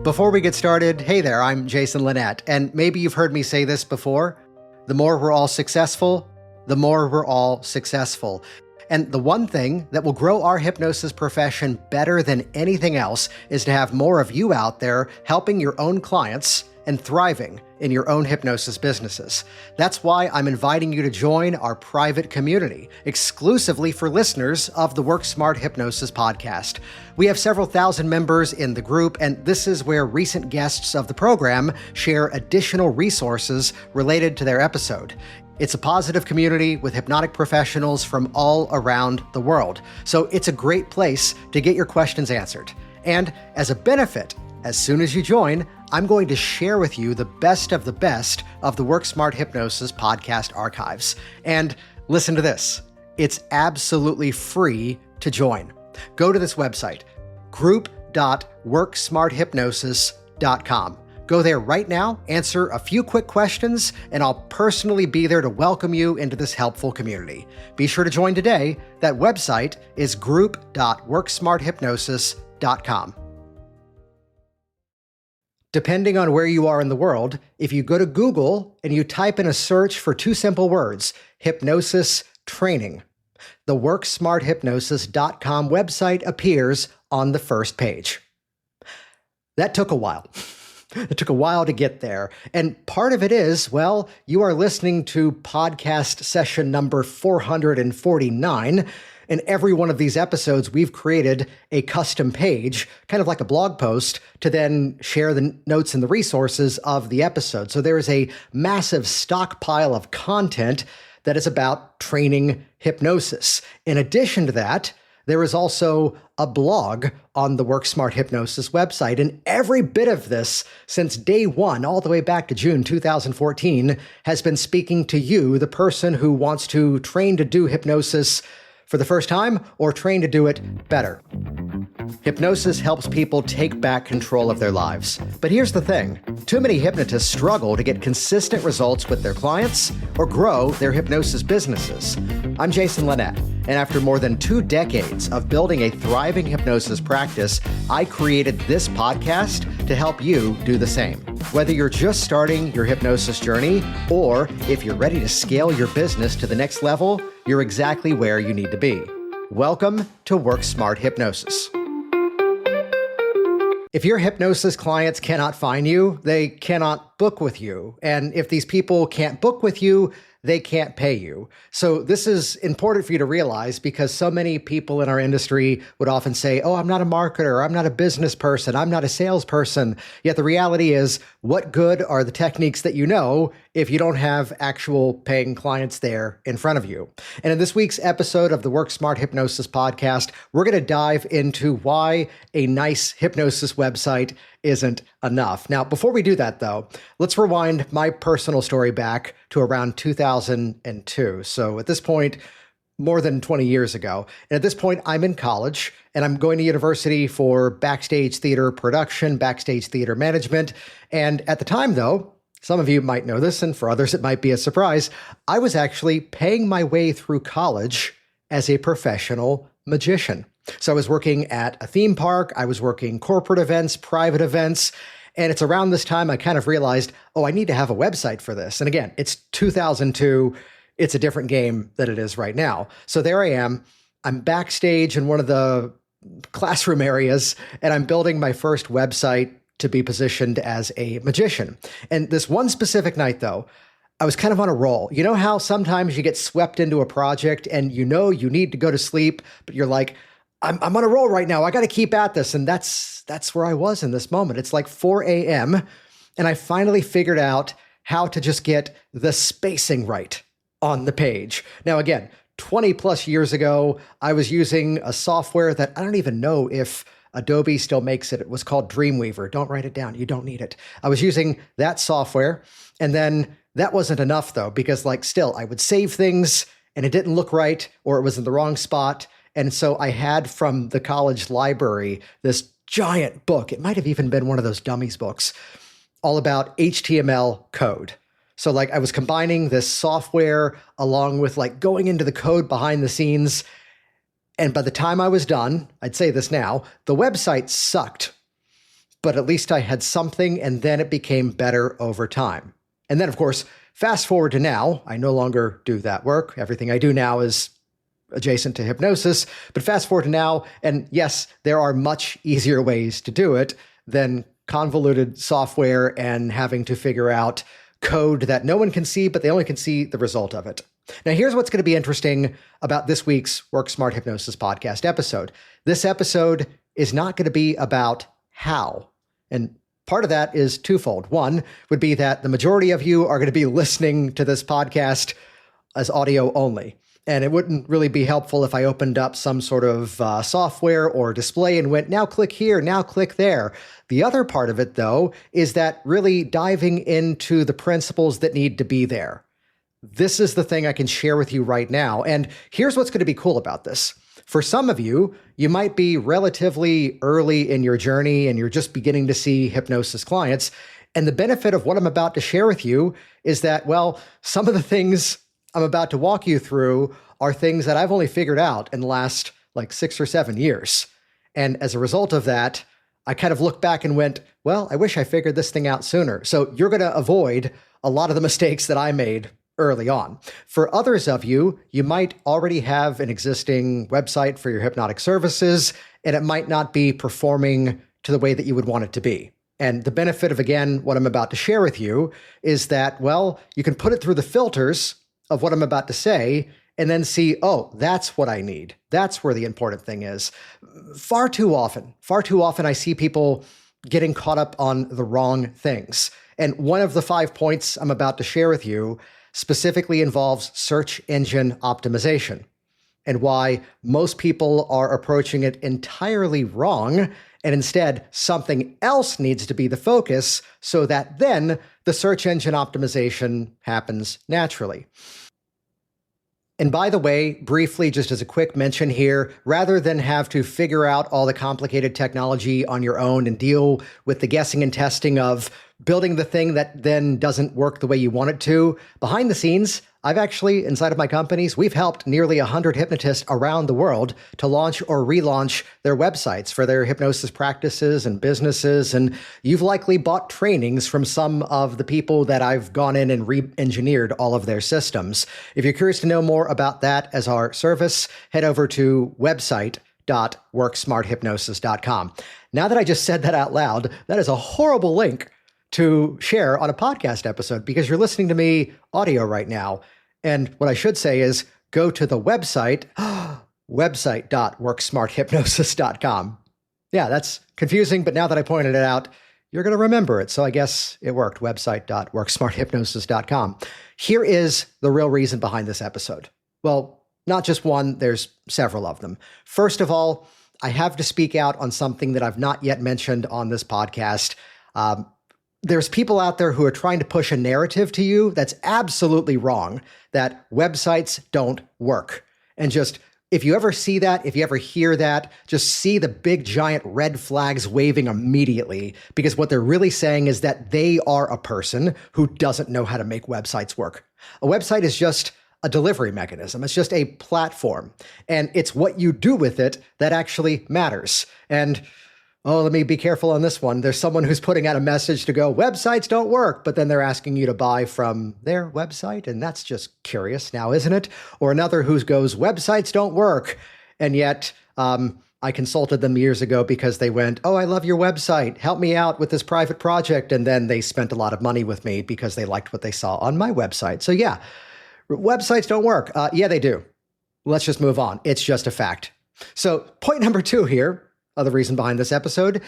Before we get started, hey there, I'm Jason Linett, and maybe you've heard me say this before. The more we're all successful, the more we're all successful. And the one thing that will grow our hypnosis profession better than anything else is to have more of you out there helping your own clients and thriving in your own hypnosis businesses. That's why I'm inviting you to join our private community, exclusively for listeners of the Work Smart Hypnosis podcast. We have several thousand members in the group, and this is where recent guests of the program share additional resources related to their episode. It's a positive community with hypnotic professionals from all around the world. So it's a great place to get your questions answered. And as a benefit, as soon as you join, I'm going to share with you the best of the Work Smart Hypnosis podcast archives. And listen to this. It's absolutely free to join. Go to this website, group.worksmarthypnosis.com. Go there right now, answer a few quick questions, and I'll personally be there to welcome you into this helpful community. Be sure to join today. That website is group.worksmarthypnosis.com. Depending on where you are in the world, if you go to Google and you type in a search for two simple words, hypnosis training, the worksmarthypnosis.com website appears on the first page. That took a while. It took a while to get there. And part of it is, well, you are listening to podcast session number 449. In every one of these episodes, we've created a custom page, kind of like a blog post, to then share the notes and the resources of the episode. So there is a massive stockpile of content that is about training hypnosis. In addition to that, there is also a blog on the Work Smart Hypnosis website. And every bit of this, since day one, all the way back to June 2014, has been speaking to you, the person who wants to train to do hypnosis for the first time or train to do it better. Hypnosis helps people take back control of their lives. But here's the thing. Too many hypnotists struggle to get consistent results with their clients or grow their hypnosis businesses. I'm Jason Linett, and after more than 2 decades of building a thriving hypnosis practice, I created this podcast to help you do the same. Whether you're just starting your hypnosis journey or if you're ready to scale your business to the next level, you're exactly where you need to be. Welcome to Work Smart Hypnosis. If your hypnosis clients cannot find you, they cannot book with you. And if these people can't book with you, they can't pay you. So this is important for you to realize because so many people in our industry would often say, oh, I'm not a marketer, I'm not a business person, I'm not a salesperson. Yet the reality is, what good are the techniques that you know if you don't have actual paying clients there in front of you? And in this week's episode of the Work Smart Hypnosis podcast, we're going to dive into why a nice hypnosis website isn't enough. Now, before we do that, though, let's rewind my personal story back to around 2002. So at this point, more than 20 years ago. And at this point, I'm in college and I'm going to university for backstage theater production, backstage theater management. And at the time, though, some of you might know this, and for others, it might be a surprise, I was actually paying my way through college as a professional magician. So I was working at a theme park, I was working corporate events, private events, and it's around this time I kind of realized, oh, I need to have a website for this. And again, it's 2002, it's a different game than it is right now. So there I am, I'm backstage in one of the classroom areas, and I'm building my first website to be positioned as a magician. And this one specific night, though, I was kind of on a roll. You know how sometimes you get swept into a project and you know you need to go to sleep, but you're like, I'm on a roll right now. I got to keep at this. And that's where I was in this moment. It's like 4 a.m. and I finally figured out how to just get the spacing right on the page. Now, again, 20 plus years ago, I was using a software that I don't even know if Adobe still makes it. It was called Dreamweaver. Don't write it down. You don't need it. I was using that software. And then that wasn't enough though, because still I would save things and it didn't look right or it was in the wrong spot. And so I had from the college library this giant book. It might have even been one of those dummies books all about HTML code. So I was combining this software along with going into the code behind the scenes. And by the time I was done, I'd say this now, the website sucked. but at least I had something, and then it became better over time. And then, of course, fast forward to now, I no longer do that work. Everything I do now is adjacent to hypnosis, but fast forward to now, and yes, there are much easier ways to do it than convoluted software and having to figure out code that no one can see, but they only can see the result of it. Now, here's what's going to be interesting about this week's Work Smart Hypnosis podcast episode. This episode is not going to be about how. And part of that is twofold. One would be that the majority of you are going to be listening to this podcast as audio only. And it wouldn't really be helpful if I opened up some sort of software or display and went, now click here, now click there. The other part of it, though, is that really diving into the principles that need to be there. This is the thing I can share with you right now. And here's what's going to be cool about this. For some of you, you might be relatively early in your journey and you're just beginning to see hypnosis clients. And the benefit of what I'm about to share with you is that, well, some of the things I'm about to walk you through are things that I've only figured out in the last 6 or 7 years. And as a result of that, I kind of looked back and went, well, I wish I figured this thing out sooner. So you're going to avoid a lot of the mistakes that I made early on. For others of you, you might already have an existing website for your hypnotic services, and it might not be performing to the way that you would want it to be. And the benefit of, again, what I'm about to share with you is that, well, you can put it through the filters of what I'm about to say and then see, oh, that's what I need. That's where the important thing is. Far too often I see people getting caught up on the wrong things. And one of the 5 points I'm about to share with you specifically involves search engine optimization and why most people are approaching it entirely wrong. And instead, something else needs to be the focus so that then the search engine optimization happens naturally. And by the way, briefly, just as a quick mention here, rather than have to figure out all the complicated technology on your own and deal with the guessing and testing of building the thing that then doesn't work the way you want it to, behind the scenes, I've actually, inside of my companies, we've helped nearly 100 hypnotists around the world to launch or relaunch their websites for their hypnosis practices and businesses. And you've likely bought trainings from some of the people that I've gone in and re-engineered all of their systems. If you're curious to know more about that as our service, head over to website.worksmarthypnosis.com. Now that I just said that out loud, that is a horrible link to share on a podcast episode because you're listening to me audio right now. And what I should say is go to the website, website.worksmarthypnosis.com. Yeah, that's confusing, but now that I pointed it out, you're going to remember it. So I guess it worked, website.worksmarthypnosis.com. Here is the real reason behind this episode. Well, not just one, there's several of them. First of all, I have to speak out on something that I've not yet mentioned on this podcast. There's people out there who are trying to push a narrative to you that's absolutely wrong, that websites don't work. And just, if you ever see that, if you ever hear that, just see the big giant red flags waving immediately, because what they're really saying is that they are a person who doesn't know how to make websites work. A website is just a delivery mechanism. It's just a platform. And it's what you do with it that actually matters. And oh, let me be careful on this one. There's someone who's putting out a message to go, websites don't work, but then they're asking you to buy from their website. And that's just curious now, isn't it? Or another who goes, websites don't work. And yet I consulted them years ago because they went, oh, I love your website. Help me out with this private project. And then they spent a lot of money with me because they liked what they saw on my website. So yeah, websites don't work. Yeah, they do. Let's just move on. It's just a fact. So point number 2 here, the reason behind this episode,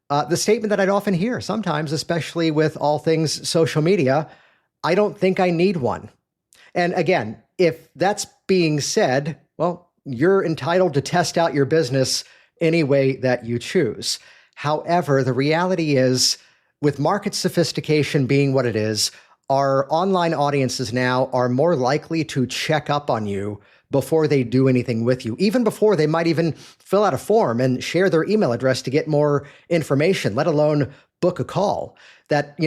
the statement that I'd often hear sometimes, especially with all things social media, I don't think I need one. And again, if that's being said, well, you're entitled to test out your business any way that you choose. However, the reality is, with market sophistication being what it is, our online audiences now are more likely to check up on you before they do anything with you, even before they might even fill out a form and share their email address to get more information, let alone book a call. That,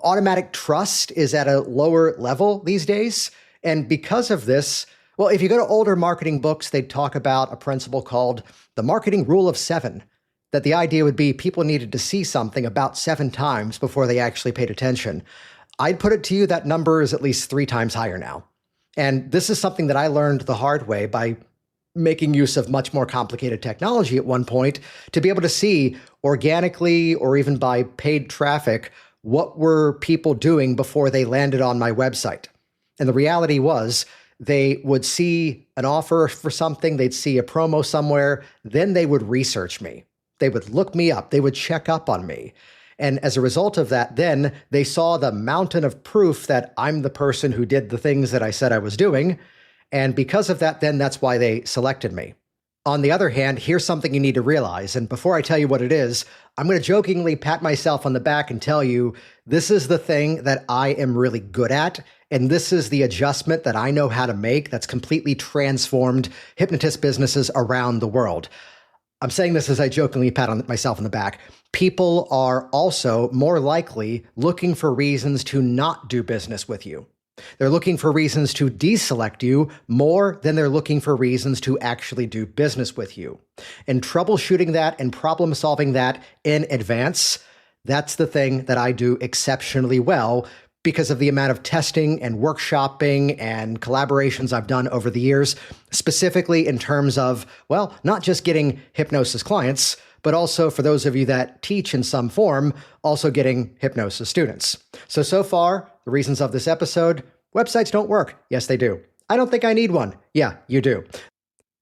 automatic trust is at a lower level these days. And because of this, well, if you go to older marketing books, they talk about a principle called the marketing rule of 7. that the idea would be people needed to see something about 7 times before they actually paid attention. I'd put it to you that number is at least 3 times higher now. And this is something that I learned the hard way by making use of much more complicated technology at one point to be able to see organically or even by paid traffic what were people doing before they landed on my website. And the reality was they would see an offer for something, they'd see a promo somewhere, then they would research me. They would look me up, they would check up on me. And as a result of that, then they saw the mountain of proof that I'm the person who did the things that I said I was doing. And because of that, then that's why they selected me. On the other hand, here's something you need to realize. And before I tell you what it is, I'm going to jokingly pat myself on the back and tell you, this is the thing that I am really good at. And this is the adjustment that I know how to make that's completely transformed hypnotist businesses around the world. I'm saying this as I jokingly pat myself on the back. People are also more likely looking for reasons to not do business with you. They're looking for reasons to deselect you more than they're looking for reasons to actually do business with you. And troubleshooting that and problem solving that in advance, that's the thing that I do exceptionally well because of the amount of testing and workshopping and collaborations I've done over the years, specifically in terms of, well, not just getting hypnosis clients, but also for those of you that teach in some form, also getting hypnosis students. So far, the reasons of this episode, websites don't work. Yes, they do. I don't think I need one. Yeah, you do.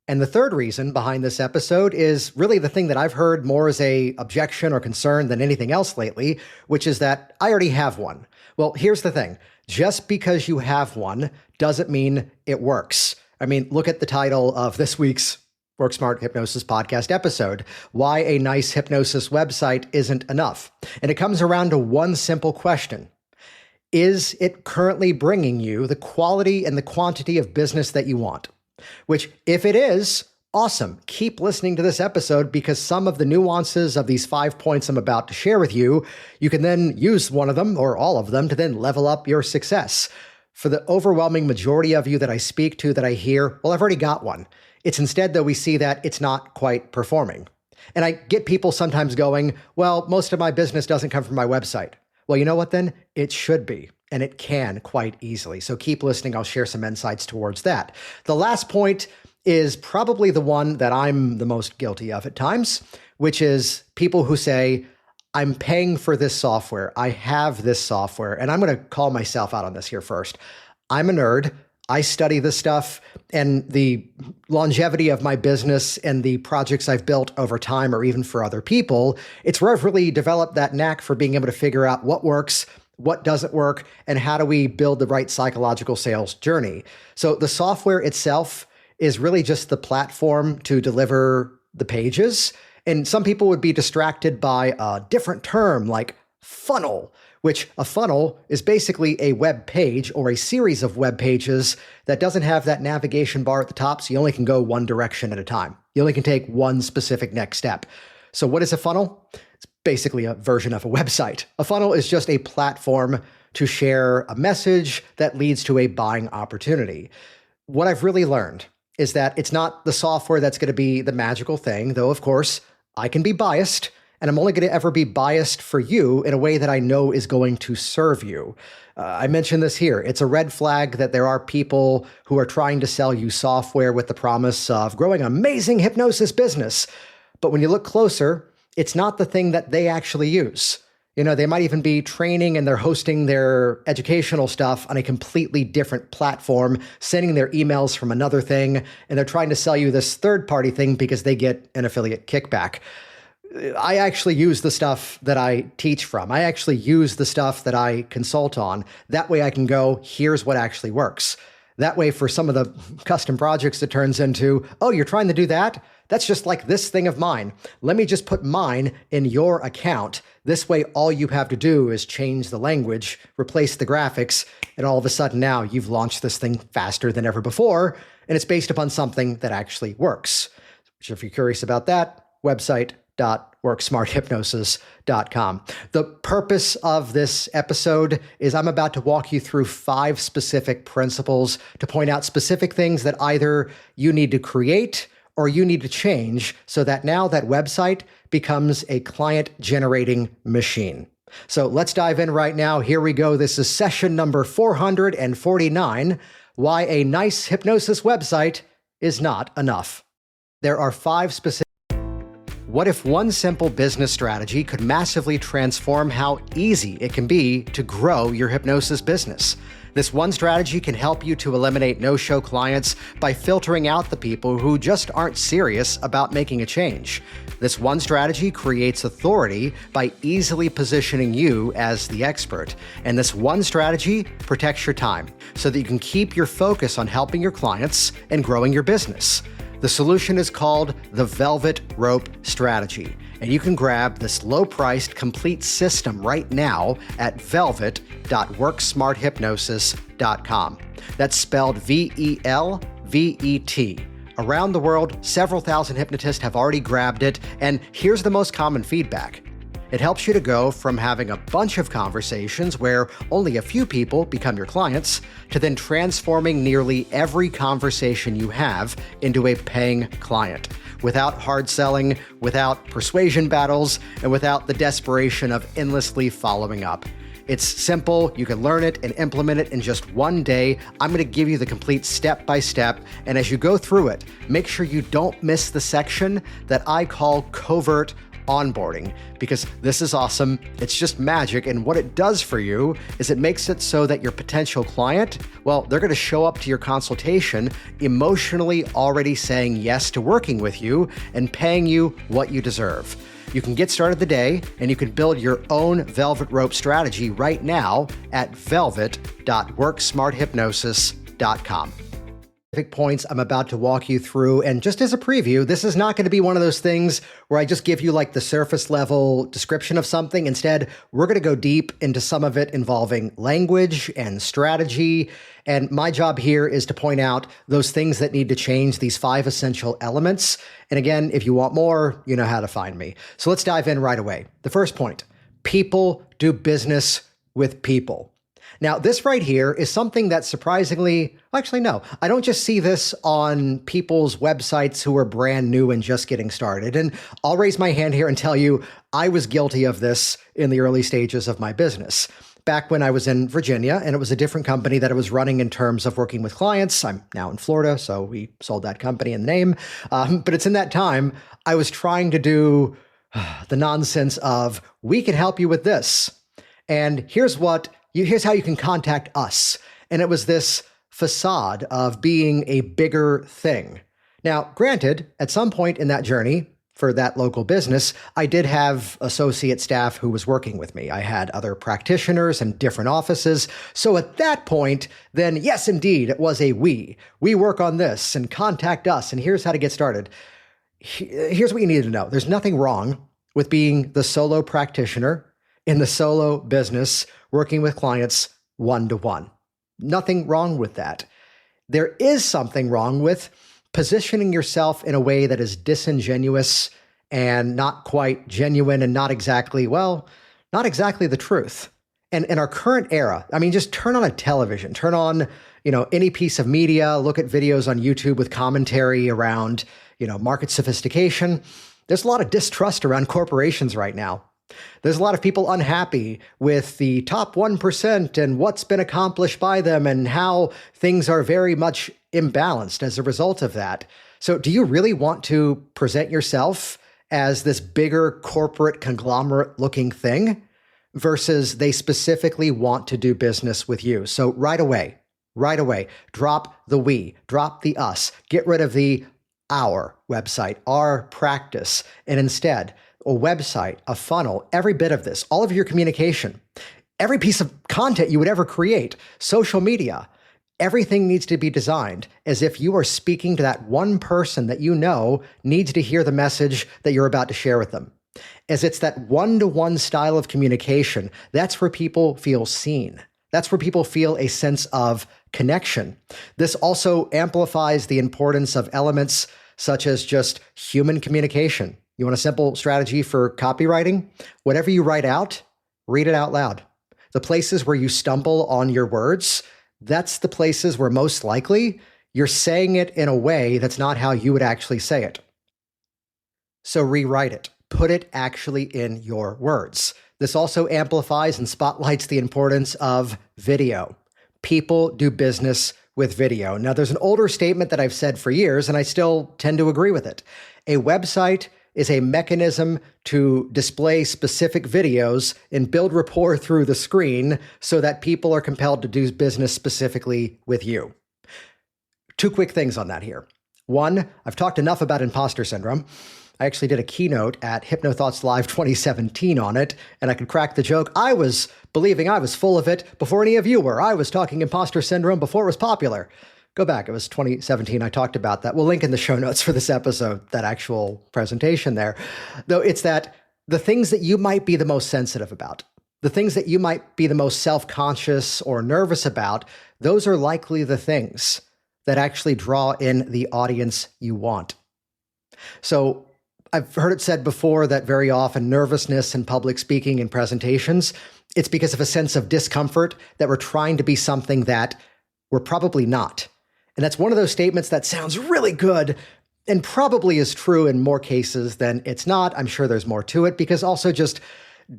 And the third reason behind this episode is really the thing that I've heard more as a objection or concern than anything else lately, which is that I already have one. Well, here's the thing. Just because you have one doesn't mean it works. I mean, look at the title of this week's Work Smart Hypnosis podcast episode, Why a Nice Hypnosis Website Isn't Enough. And it comes around to one simple question. Is it currently bringing you the quality and the quantity of business that you want? Which, if it is, awesome. Keep listening to this episode because some of the nuances of these 5 points I'm about to share with you, you can then use one of them or all of them to then level up your success. For the overwhelming majority of you that I speak to, that I hear, well, I've already got one. It's instead, though, we see that it's not quite performing. And I get people sometimes going, well, most of my business doesn't come from my website. Well, you know what then? It should be. And it can quite easily. So keep listening. I'll share some insights towards that. The last point is probably the one that I'm the most guilty of at times, which is people who say, I'm paying for this software. I have this software. And I'm going to call myself out on this here first. I'm a nerd. I study this stuff, and the longevity of my business and the projects I've built over time, or even for other people, it's where I've really developed that knack for being able to figure out what works, what doesn't work, and how do we build the right psychological sales journey. So the software itself is really just the platform to deliver the pages. And some people would be distracted by a different term like funnel, which a funnel is basically a web page or a series of web pages that doesn't have that navigation bar at the top, so you only can go one direction at a time. You only can take one specific next step. So what is a funnel? It's basically a version of a website. A funnel is just a platform to share a message that leads to a buying opportunity. What I've really learned is that it's not the software that's going to be the magical thing, though, of course, I can be biased. And I'm only going to ever be biased for you in a way that I know is going to serve you. I mentioned this here. It's a red flag that there are people who are trying to sell you software with the promise of growing an amazing hypnosis business. But when you look closer, it's not the thing that they actually use. You know, they might even be training and they're hosting their educational stuff on a completely different platform, sending their emails from another thing, and they're trying to sell you this third-party thing because they get an affiliate kickback. I actually use the stuff that I teach from. I actually use the stuff that I consult on. That way I can go, here's what actually works. That way for some of the custom projects, it turns into, oh, you're trying to do that? That's just like this thing of mine. Let me just put mine in your account. This way, all you have to do is change the language, replace the graphics, and all of a sudden now you've launched this thing faster than ever before, and it's based upon something that actually works. Which, if you're curious about that, website worksmarthypnosis.com. The purpose of this episode is I'm about to walk you through 5 specific principles to point out specific things that either you need to create or you need to change so that now that website becomes a client-generating machine. So let's dive in right now. Here we go. This is session number 449, Why a Nice Hypnosis Website is Not Enough. There are 5 specific. What if one simple business strategy could massively transform how easy it can be to grow your hypnosis business? This one strategy can help you to eliminate no-show clients by filtering out the people who just aren't serious about making a change. This one strategy creates authority by easily positioning you as the expert. And this one strategy protects your time so that you can keep your focus on helping your clients and growing your business. The solution is called the Velvet Rope Strategy, and you can grab this low-priced complete system right now at velvet.worksmarthypnosis.com. That's spelled V-E-L-V-E-T. Around the world, several thousand hypnotists have already grabbed it, and here's the most common feedback. It helps you to go from having a bunch of conversations where only a few people become your clients to then transforming nearly every conversation you have into a paying client without hard selling, without persuasion battles, and without the desperation of endlessly following up. It's simple. You can learn it and implement it in just one day. I'm going to give you the complete step-by-step. And as you go through it, make sure you don't miss the section that I call covert onboarding, because this is awesome. It's just magic. And what it does for you is it makes it so that your potential client, well, they're going to show up to your consultation emotionally already saying yes to working with you and paying you what you deserve. You can get started today, and you can build your own Velvet Rope strategy right now at velvet.worksmarthypnosis.com. Points I'm about to walk you through. And just as a preview, this is not going to be one of those things where I just give you like the surface level description of something. Instead, we're going to go deep into some of it involving language and strategy. And my job here is to point out those things that need to change, these 5 essential elements. And again, if you want more, you know how to find me. So let's dive in right away. The first point, people do business with people. Now, this right here is something that surprisingly, actually, no, I don't just see this on people's websites who are brand new and just getting started. And I'll raise my hand here and tell you, I was guilty of this in the early stages of my business. Back when I was in Virginia, and it was a different company that I was running in terms of working with clients. I'm now in Florida, so we sold that company in the name. But it's in that time, I was trying to do the nonsense of, we can help you with this. And here's how you can contact us. And it was this facade of being a bigger thing. Now, granted, at some point in that journey for that local business, I did have associate staff who was working with me. I had other practitioners and different offices. So at that point, then yes, indeed, it was a we. We work on this and contact us. And here's how to get started. Here's what you need to know. There's nothing wrong with being the solo practitioner in the solo business, working with clients one-to-one. Nothing wrong with that. There is something wrong with positioning yourself in a way that is disingenuous and not quite genuine and not exactly the truth. And in our current era, I mean, just turn on a television, turn on, any piece of media, look at videos on YouTube with commentary around, market sophistication. There's a lot of distrust around corporations right now. There's a lot of people unhappy with the top 1% and what's been accomplished by them and how things are very much imbalanced as a result of that. So do you really want to present yourself as this bigger corporate conglomerate looking thing versus they specifically want to do business with you? So right away, drop the we, drop the us, get rid of the our website, our practice, and instead a website, a funnel, every bit of this, all of your communication, every piece of content you would ever create, social media, everything needs to be designed as if you are speaking to that one person that you know needs to hear the message that you're about to share with them. As it's that one-to-one style of communication, that's where people feel seen. That's where people feel a sense of connection. This also amplifies the importance of elements such as just human communication. You want a simple strategy for copywriting? Whatever you write out, read it out loud. The places where you stumble on your words, that's the places where most likely you're saying it in a way that's not how you would actually say it. So rewrite it. Put it actually in your words. This also amplifies and spotlights the importance of video. People do business with video. Now, there's an older statement that I've said for years, and I still tend to agree with it. A website is a mechanism to display specific videos and build rapport through the screen so that people are compelled to do business specifically with you. Two quick things on that here. One, I've talked enough about imposter syndrome. I actually did a keynote at HypnoThoughts Live 2017 on it, and I could crack the joke. I was believing I was full of it before any of you were. I was talking imposter syndrome before it was popular. Go back. It was 2017. I talked about that. We'll link in the show notes for this episode, that actual presentation there. Though it's that the things that you might be the most sensitive about, the things that you might be the most self-conscious or nervous about, those are likely the things that actually draw in the audience you want. So I've heard it said before that very often nervousness in public speaking and presentations, it's because of a sense of discomfort that we're trying to be something that we're probably not. And that's one of those statements that sounds really good and probably is true in more cases than it's not. I'm sure there's more to it because also just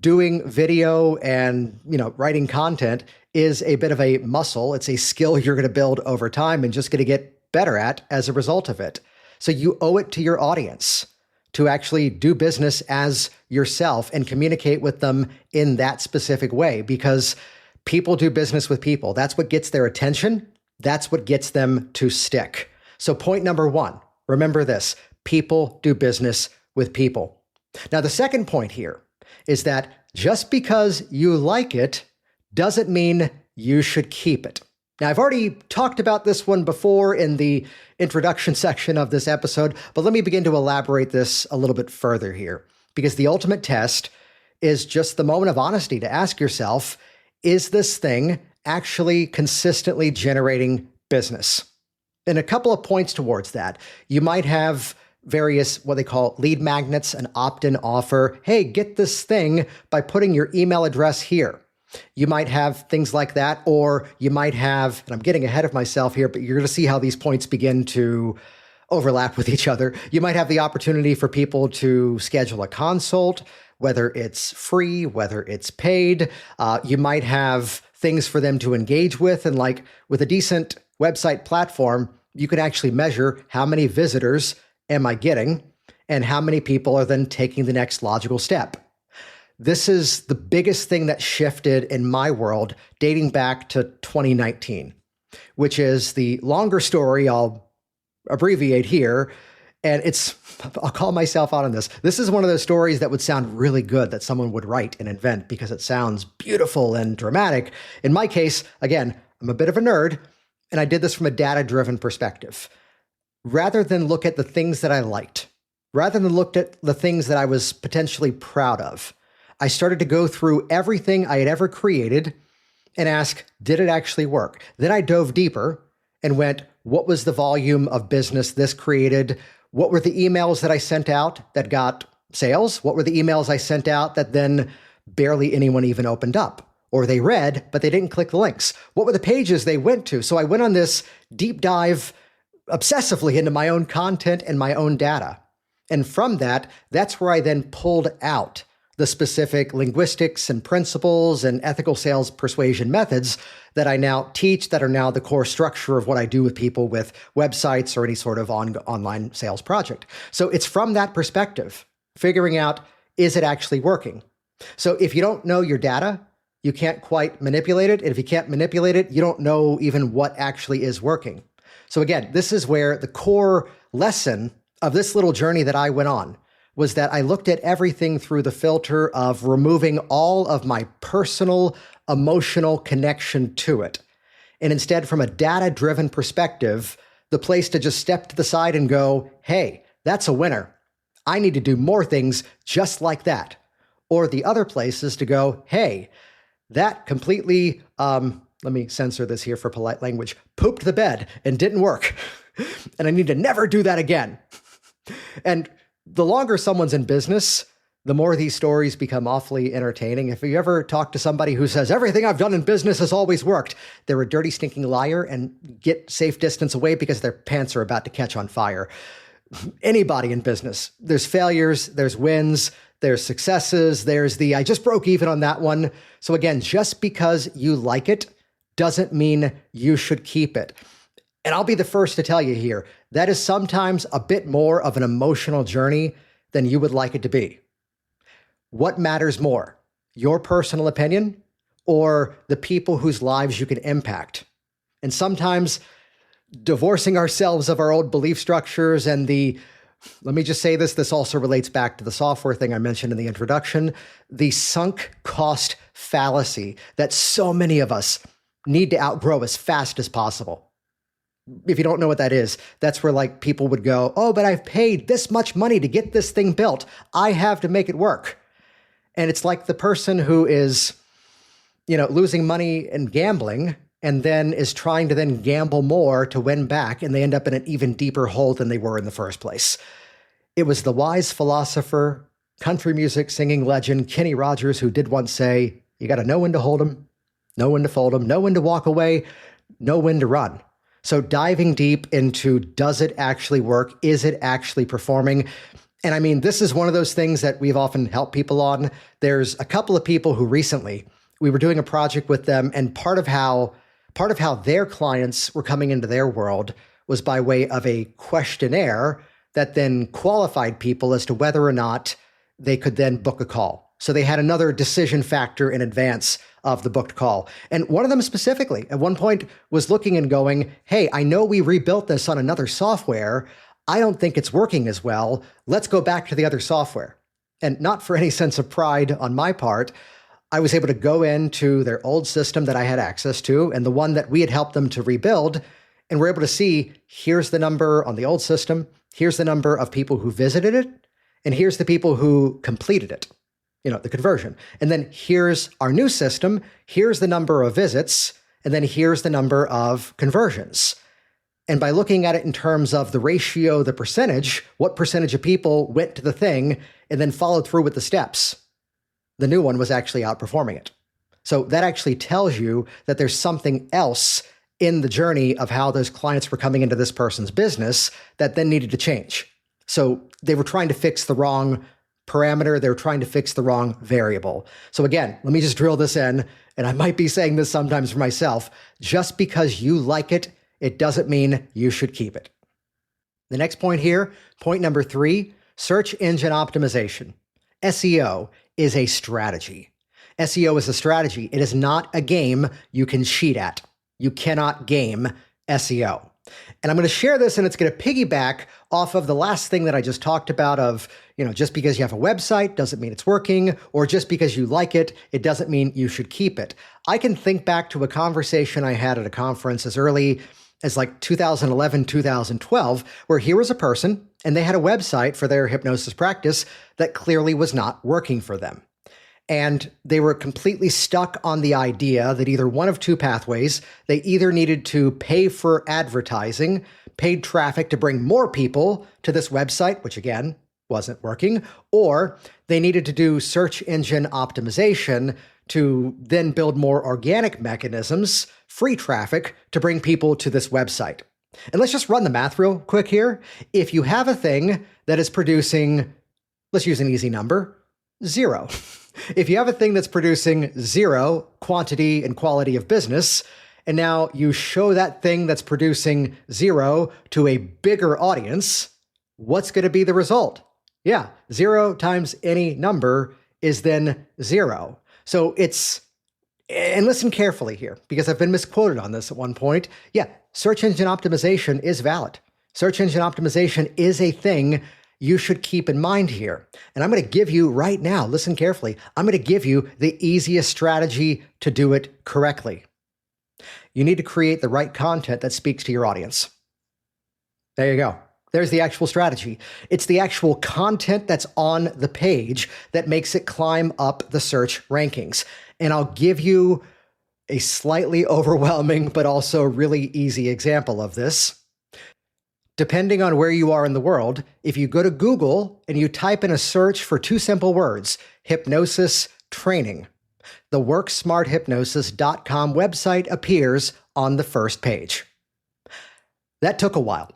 doing video and, writing content is a bit of a muscle. It's a skill you're going to build over time and just going to get better at as a result of it. So you owe it to your audience to actually do business as yourself and communicate with them in that specific way because people do business with people. That's what gets their attention. That's what gets them to stick. So point number one, remember this, people do business with people. Now, the second point here is that just because you like it doesn't mean you should keep it. Now, I've already talked about this one before in the introduction section of this episode, but let me begin to elaborate this a little bit further here, because the ultimate test is just the moment of honesty to ask yourself, is this thing actually consistently generating business? And a couple of points towards that. You might have various, what they call lead magnets, an opt-in offer. Hey, get this thing by putting your email address here. You might have things like that, or you might have, and I'm getting ahead of myself here, but you're going to see how these points begin to overlap with each other. You might have the opportunity for people to schedule a consult, whether it's free, whether it's paid. You might have things for them to engage with. And like with a decent website platform, you can actually measure how many visitors am I getting and how many people are then taking the next logical step. This is the biggest thing that shifted in my world dating back to 2019, which is the longer story I'll abbreviate here. And I'll call myself out on this. This is one of those stories that would sound really good that someone would write and invent because it sounds beautiful and dramatic. In my case, again, I'm a bit of a nerd, and I did this from a data-driven perspective. Rather than look at the things that I liked, rather than look at the things that I was potentially proud of, I started to go through everything I had ever created and ask, did it actually work? Then I dove deeper and went, what was the volume of business this created? What were the emails that I sent out that got sales? What were the emails I sent out that then barely anyone even opened up? Or they read, but they didn't click the links? What were the pages they went to? So I went on this deep dive obsessively into my own content and my own data. And from that, that's where I then pulled out the specific linguistics and principles and ethical sales persuasion methods that I now teach that are now the core structure of what I do with people with websites or any sort of online sales project. So it's from that perspective, figuring out, is it actually working? So if you don't know your data, you can't quite manipulate it. And if you can't manipulate it, you don't know even what actually is working. So again, this is where the core lesson of this little journey that I went on was that I looked at everything through the filter of removing all of my personal, emotional connection to it. And instead, from a data-driven perspective, the place to just step to the side and go, hey, that's a winner. I need to do more things just like that. Or the other place is to go, hey, that completely, let me censor this here for polite language, pooped the bed and didn't work. And I need to never do that again. And the longer someone's in business, the more these stories become awfully entertaining. If you ever talk to somebody who says, everything I've done in business has always worked, they're a dirty, stinking liar and get safe distance away because their pants are about to catch on fire. anybody in business. There's failures, there's wins, there's successes, there's the I just broke even on that one. So again, just because you like it doesn't mean you should keep it. And I'll be the first to tell you here, that is sometimes a bit more of an emotional journey than you would like it to be. What matters more, your personal opinion or the people whose lives you can impact? And sometimes divorcing ourselves of our old belief structures and let me just say this also relates back to the software thing I mentioned in the introduction, the sunk cost fallacy that so many of us need to outgrow as fast as possible. If you don't know what that is, that's where like people would go, oh, but I've paid this much money to get this thing built. I have to make it work. And it's like the person who is, losing money and gambling and then is trying to then gamble more to win back, and they end up in an even deeper hole than they were in the first place. It was the wise philosopher, country music singing legend, Kenny Rogers, who did once say, you got to know when to hold 'em, know when to fold 'em, know when to walk away, know when to run. So diving deep into, does it actually work? Is it actually performing? And I mean, this is one of those things that we've often helped people on. There's a couple of people who recently, we were doing a project with them, and part of how their clients were coming into their world was by way of a questionnaire that then qualified people as to whether or not they could then book a call. So they had another decision factor in advance of the booked call. And one of them specifically at one point was looking and going, hey, I know we rebuilt this on another software. I don't think it's working as well. Let's go back to the other software. And not for any sense of pride on my part, I was able to go into their old system that I had access to and the one that we had helped them to rebuild. And we're able to see, here's the number on the old system. Here's the number of people who visited it. And here's the people who completed it, the conversion. And then here's our new system. Here's the number of visits. And then here's the number of conversions. And by looking at it in terms of the ratio, the percentage, what percentage of people went to the thing and then followed through with the steps, the new one was actually outperforming it. So that actually tells you that there's something else in the journey of how those clients were coming into this person's business that then needed to change. So they were trying to fix the wrong parameter. They were trying to fix the wrong variable. So again, let me just drill this in, and I might be saying this sometimes for myself. Just because you like it, it doesn't mean you should keep it. The next point here, point number 3, search engine optimization. SEO is a strategy. SEO is a strategy. It is not a game you can cheat at. You cannot game SEO. And I'm going to share this, and it's going to piggyback off of the last thing that I just talked about of, just because you have a website doesn't mean it's working, or just because you like it, it doesn't mean you should keep it. I can think back to a conversation I had at a conference as early as like 2011, 2012, where here was a person and they had a website for their hypnosis practice that clearly was not working for them. And they were completely stuck on the idea that either one of two pathways, they either needed to pay for advertising, paid traffic to bring more people to this website, which again, wasn't working, or they needed to do search engine optimization to then build more organic mechanisms, free traffic, to bring people to this website. And let's just run the math real quick here. If you have a thing that is producing, let's use an easy number, 0. If you have a thing that's producing 0 quantity and quality of business, and now you show that thing that's producing 0 to a bigger audience, what's going to be the result? Yeah, 0 times any number is then 0. So and listen carefully here, because I've been misquoted on this at one point. Yeah, search engine optimization is valid. Search engine optimization is a thing you should keep in mind here. And I'm going to give you right now, listen carefully, I'm going to give you the easiest strategy to do it correctly. You need to create the right content that speaks to your audience. There you go. There's the actual strategy. It's the actual content that's on the page that makes it climb up the search rankings. And I'll give you a slightly overwhelming, but also really easy example of this. Depending on where you are in the world, if you go to Google and you type in a search for 2 simple words, hypnosis training, the worksmarthypnosis.com website appears on the first page. That took a while.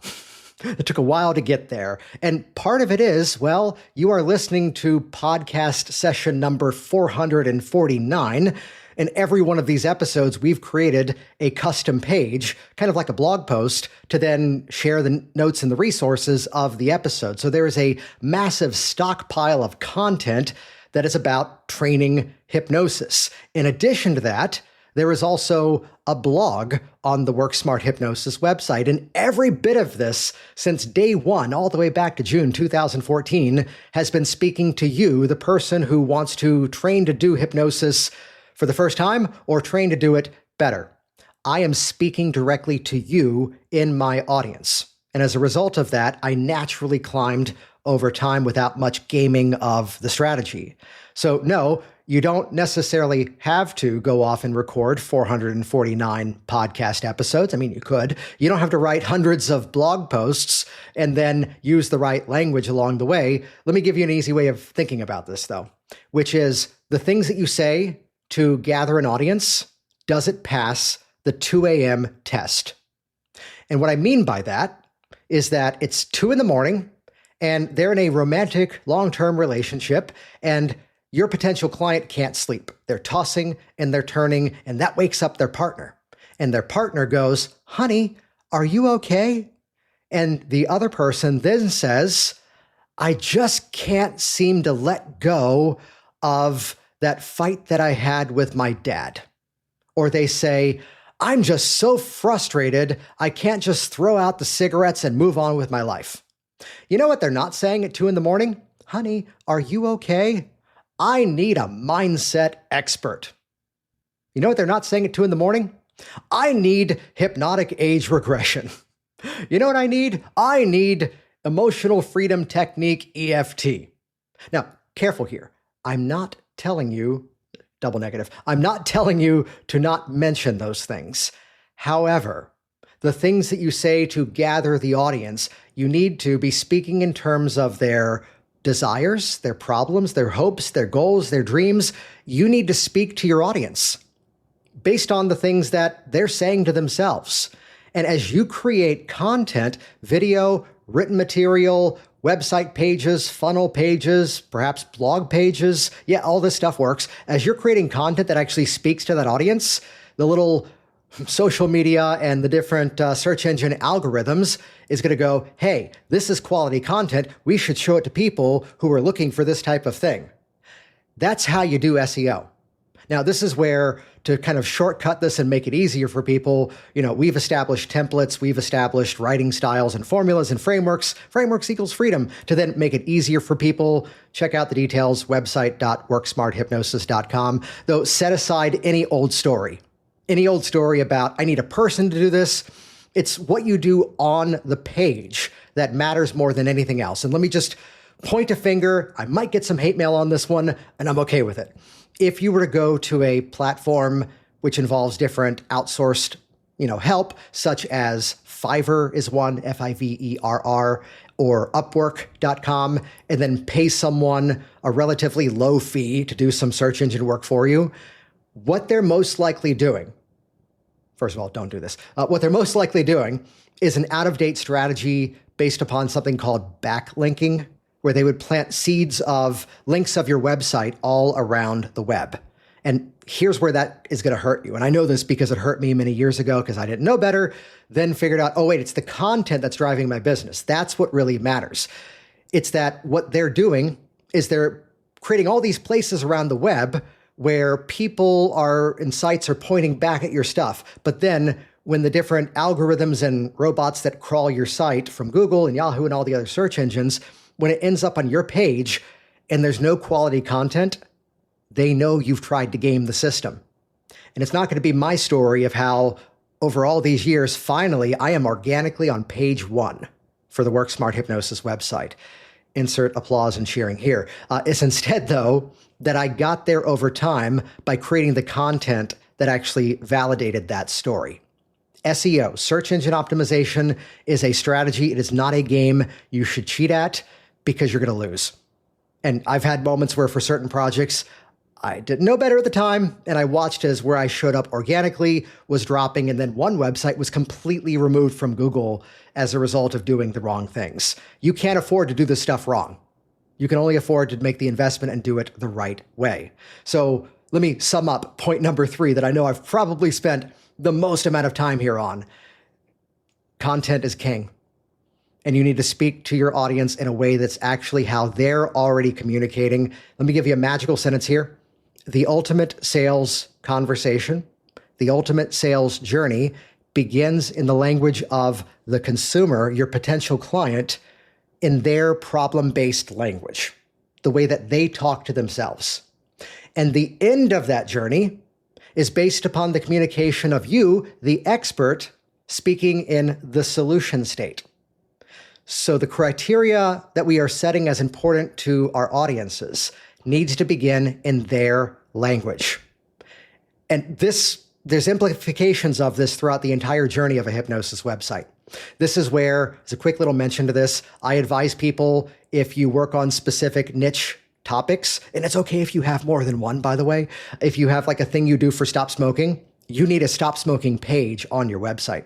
It took a while to get there. And part of it is, well, you are listening to podcast session number 449. In every one of these episodes, we've created a custom page, kind of like a blog post, to then share the notes and the resources of the episode. So there is a massive stockpile of content that is about training hypnosis. In addition to that, there is also a blog on the Work Smart Hypnosis website. And every bit of this, since day one, all the way back to June 2014, has been speaking to you, the person who wants to train to do hypnosis for the first time or train to do it better. I am speaking directly to you in my audience. And as a result of that, I naturally climbed over time without much gaming of the strategy. So no, you don't necessarily have to go off and record 449 podcast episodes. I mean, you could. You don't have to write hundreds of blog posts and then use the right language along the way. Let me give you an easy way of thinking about this, though, which is the things that you say to gather an audience, does it pass the 2 a.m. test? And what I mean by that is that it's 2 a.m. and they're in a romantic long-term relationship and your potential client can't sleep. They're tossing and they're turning, and that wakes up their partner. And their partner goes, "Honey, are you okay?" And the other person then says, "I just can't seem to let go of that fight that I had with my dad." Or they say, "I'm just so frustrated, I can't just throw out the cigarettes and move on with my life." You know what they're not saying at 2 a.m? "Honey, are you okay? I need a mindset expert." You know what they're not saying at 2 a.m? "I need hypnotic age regression." You know what I need? I need emotional freedom technique EFT. Now, careful here. I'm not telling you, double negative, I'm not telling you to not mention those things. However, the things that you say to gather the audience, you need to be speaking in terms of their desires, their problems, their hopes, their goals, their dreams. You need to speak to your audience based on the things that they're saying to themselves. And as you create content, video, written material, website pages, funnel pages, perhaps blog pages, yeah, all this stuff works. As you're creating content that actually speaks to that audience, the little social media and the different search engine algorithms is going to go, "Hey, this is quality content. We should show it to people who are looking for this type of thing." That's how you do SEO. Now, this is where, to kind of shortcut this and make it easier for people, we've established templates, we've established writing styles and formulas and frameworks. Frameworks equals freedom. To then make it easier for people, check out the details, website.worksmarthypnosis.com. Though set aside any old story about, "I need a person to do this." It's what you do on the page that matters more than anything else. And let me just point a finger. I might get some hate mail on this one, and I'm okay with it. If you were to go to a platform which involves different outsourced, help, such as Fiverr is one, Fiverr, or Upwork.com, and then pay someone a relatively low fee to do some search engine work for you, what they're most likely doing, first of all, don't do this. What they're most likely doing is an out-of-date strategy based upon something called backlinking, where they would plant seeds of links of your website all around the web. And here's where that is going to hurt you. And I know this because it hurt me many years ago because I didn't know better, then figured out, oh, wait, it's the content that's driving my business. That's what really matters. It's that what they're doing is they're creating all these places around the web where people and sites are pointing back at your stuff. But then when the different algorithms and robots that crawl your site from Google and Yahoo and all the other search engines, when it ends up on your page and there's no quality content, they know you've tried to game the system. And it's not going to be my story of how over all these years, finally, I am organically on page 1 for the Work Smart Hypnosis website. Insert applause and cheering here. It's instead, though, that I got there over time by creating the content that actually validated that story. SEO, search engine optimization, is a strategy. It is not a game you should cheat at because you're going to lose. And I've had moments where for certain projects, I didn't know better at the time, and I watched as where I showed up organically was dropping, and then one website was completely removed from Google as a result of doing the wrong things. You can't afford to do this stuff wrong. You can only afford to make the investment and do it the right way. So let me sum up point number 3 that I know I've probably spent the most amount of time here on. Content is king. And you need to speak to your audience in a way that's actually how they're already communicating. Let me give you a magical sentence here. The ultimate sales conversation, the ultimate sales journey begins in the language of the consumer, your potential client, in their problem-based language, the way that they talk to themselves. And the end of that journey is based upon the communication of you, the expert, speaking in the solution state. So the criteria that we are setting as important to our audiences needs to begin in their language. And there's implications of this throughout the entire journey of a hypnosis website. This is where, as a quick little mention to this, I advise people, if you work on specific niche topics, and it's okay if you have more than one, by the way. If you have like a thing you do for stop smoking, you need a stop smoking page on your website.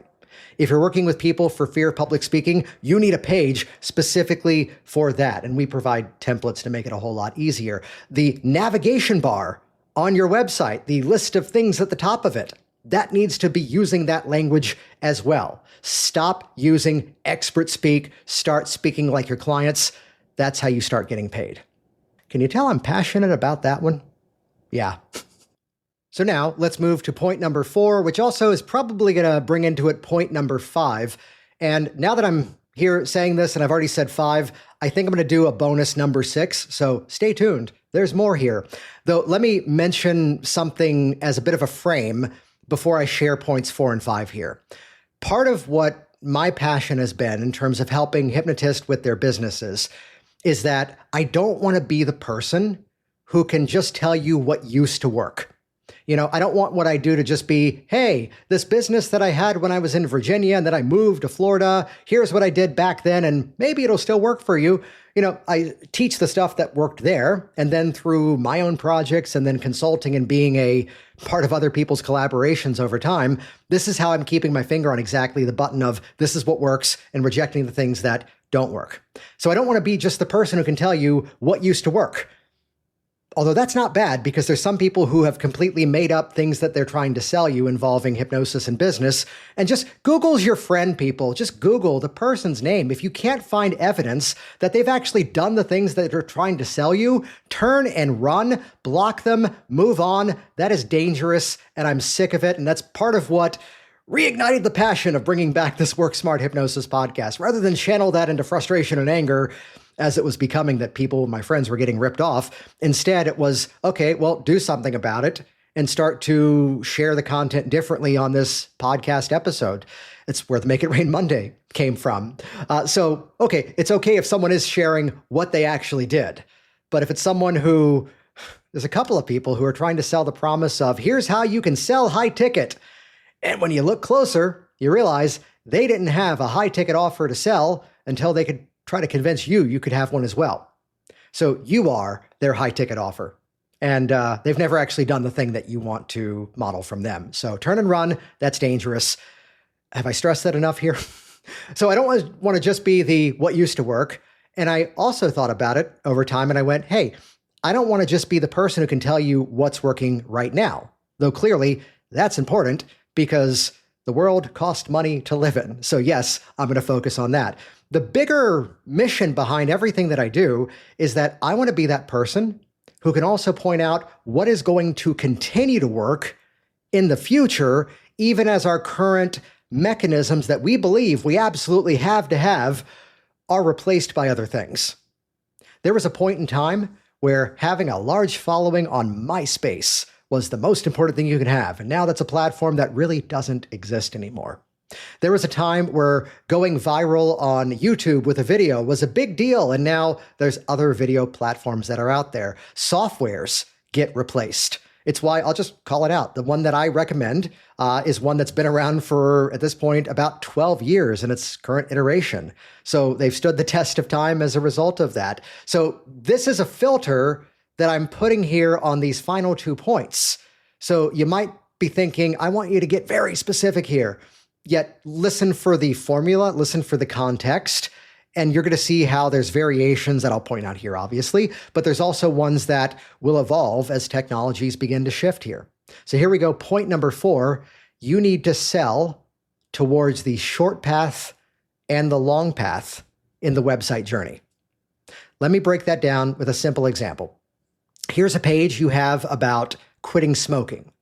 If you're working with people for fear of public speaking, you need a page specifically for that. And we provide templates to make it a whole lot easier. The navigation bar on your website, the list of things at the top of it, that needs to be using that language as well. Stop using expert speak. Start speaking like your clients. That's how you start getting paid. Can you tell I'm passionate about that one? Yeah. So now let's move to point number 4, which also is probably going to bring into it point number 5. And now that I'm here saying this, and I've already said 5, I think I'm going to do a bonus number 6. So stay tuned. There's more here. Though let me mention something as a bit of a frame before I share points 4 and 5 here. Part of what my passion has been in terms of helping hypnotists with their businesses is that I don't want to be the person who can just tell you what used to work. I don't want what I do to just be, hey, this business that I had when I was in Virginia and then I moved to Florida, here's what I did back then, and maybe it'll still work for you. I teach the stuff that worked there, and then through my own projects and then consulting and being a part of other people's collaborations over time, this is how I'm keeping my finger on exactly the button of this is what works and rejecting the things that don't work. So I don't want to be just the person who can tell you what used to work. Although that's not bad, because there's some people who have completely made up things that they're trying to sell you involving hypnosis and business. And just Google's your friend, people. Just Google the person's name. If you can't find evidence that they've actually done the things that they're trying to sell you, turn and run, block them, move on. That is dangerous, and I'm sick of it. And that's part of what reignited the passion of bringing back this Work Smart Hypnosis podcast. Rather than channel that into frustration and anger, as it was becoming that people, my friends, were getting ripped off. Instead, it was, okay, well, do something about it and start to share the content differently on this podcast episode. It's where the Make It Rain Monday came from. So, okay, it's okay if someone is sharing what they actually did. But if it's someone who, there's a couple of people who are trying to sell the promise of, here's how you can sell high ticket. And when you look closer, you realize they didn't have a high ticket offer to sell until they could try to convince you could have one as well. So you are their high ticket offer. And they've never actually done the thing that you want to model from them. So turn and run, that's dangerous. Have I stressed that enough here? So I don't want to just be the what used to work. And I also thought about it over time and I went, hey, I don't want to just be the person who can tell you what's working right now. Though clearly that's important because the world costs money to live in. So yes, I'm going to focus on that. The bigger mission behind everything that I do is that I want to be that person who can also point out what is going to continue to work in the future, even as our current mechanisms that we believe we absolutely have to have are replaced by other things. There was a point in time where having a large following on MySpace was the most important thing you could have. And now that's a platform that really doesn't exist anymore. There was a time where going viral on YouTube with a video was a big deal, and now there's other video platforms that are out there. Softwares get replaced. It's why I'll just call it out. The one that I recommend is one that's been around for, at this point, about 12 years in its current iteration. So they've stood the test of time as a result of that. So this is a filter that I'm putting here on these final 2 points. So you might be thinking, I want you to get very specific here. Yet listen for the formula, listen for the context, and you're going to see how there's variations that I'll point out here, obviously, but there's also ones that will evolve as technologies begin to shift here. So here we go. Point number 4, you need to sell towards the short path and the long path in the website journey. Let me break that down with a simple example. Here's a page you have about quitting smoking,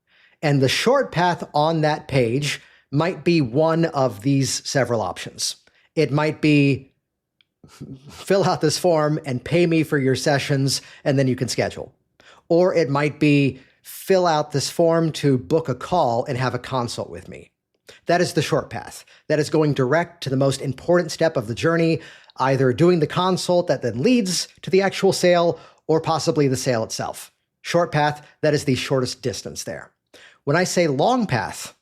and the short path on that page might be one of these several options. It might be fill out this form and pay me for your sessions, and then you can schedule. Or it might be fill out this form to book a call and have a consult with me. That is the short path. That is going direct to the most important step of the journey, either doing the consult that then leads to the actual sale or possibly the sale itself. Short path, that is the shortest distance there. When I say long path,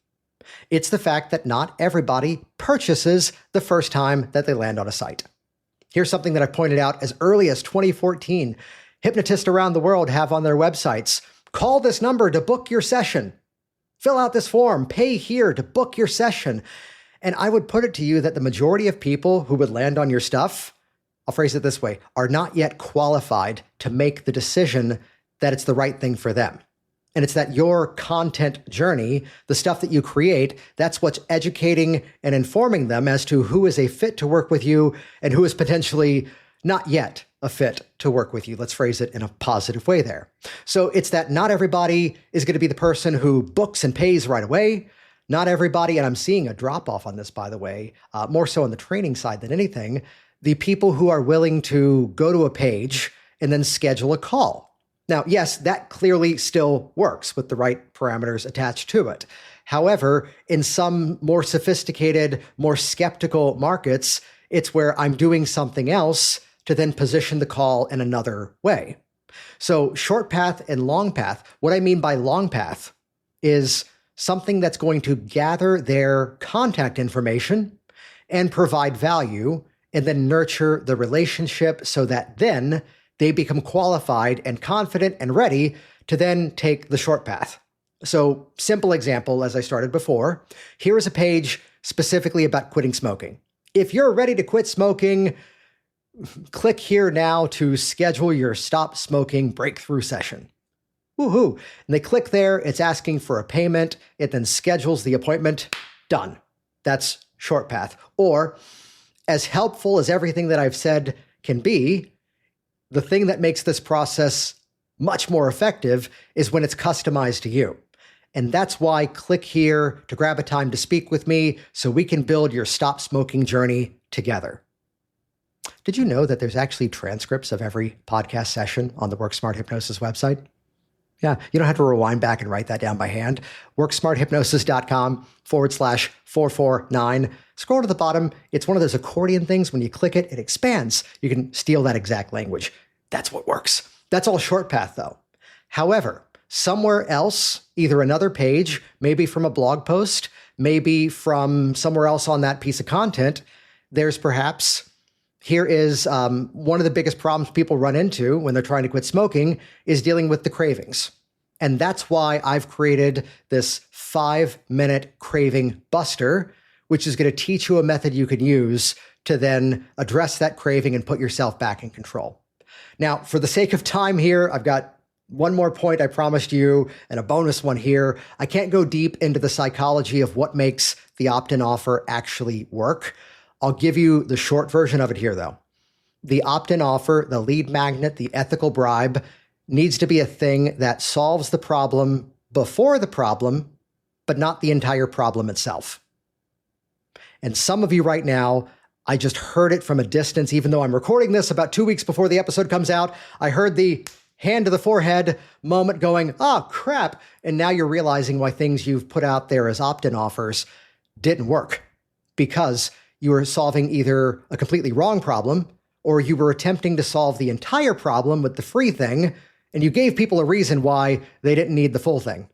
it's the fact that not everybody purchases the first time that they land on a site. Here's something that I pointed out as early as 2014. Hypnotists around the world have on their websites, call this number to book your session. Fill out this form, pay here to book your session. And I would put it to you that the majority of people who would land on your stuff, I'll phrase it this way, are not yet qualified to make the decision that it's the right thing for them. And it's that your content journey, the stuff that you create, that's what's educating and informing them as to who is a fit to work with you and who is potentially not yet a fit to work with you. Let's phrase it in a positive way there. So it's that not everybody is going to be the person who books and pays right away. Not everybody, and I'm seeing a drop off on this, by the way, more so on the training side than anything, the people who are willing to go to a page and then schedule a call. Now, yes, that clearly still works with the right parameters attached to it. However, in some more sophisticated, more skeptical markets, it's where I'm doing something else to then position the call in another way. So short path and long path, what I mean by long path is something that's going to gather their contact information and provide value and then nurture the relationship so that then they become qualified and confident and ready to then take the short path. So simple example, as I started before, here is a page specifically about quitting smoking. If you're ready to quit smoking, click here now to schedule your stop smoking breakthrough session. Woohoo. And they click there, it's asking for a payment, it then schedules the appointment, done. That's short path. Or as helpful as everything that I've said can be, the thing that makes this process much more effective is when it's customized to you. And that's why click here to grab a time to speak with me so we can build your stop smoking journey together. Did you know that there's actually transcripts of every podcast session on the Work Smart Hypnosis website? Yeah, you don't have to rewind back and write that down by hand. WorkSmartHypnosis.com/449. Scroll to the bottom. It's one of those accordion things. When you click it, it expands. You can steal that exact language. That's what works. That's all short path though. However, somewhere else, either another page, maybe from a blog post, maybe from somewhere else on that piece of content, there's perhaps, here is one of the biggest problems people run into when they're trying to quit smoking is dealing with the cravings. And that's why I've created this 5-minute craving buster, which is going to teach you a method you can use to then address that craving and put yourself back in control. Now, for the sake of time here, I've got one more point I promised you and a bonus one here. I can't go deep into the psychology of what makes the opt-in offer actually work. I'll give you the short version of it here, though. The opt-in offer, the lead magnet, the ethical bribe, needs to be a thing that solves the problem before the problem, but not the entire problem itself. And some of you right now, I just heard it from a distance, even though I'm recording this about 2 weeks before the episode comes out. I heard the hand to the forehead moment going, oh, crap. And now you're realizing why things you've put out there as opt-in offers didn't work, because you were solving either a completely wrong problem or you were attempting to solve the entire problem with the free thing, and you gave people a reason why they didn't need the full thing.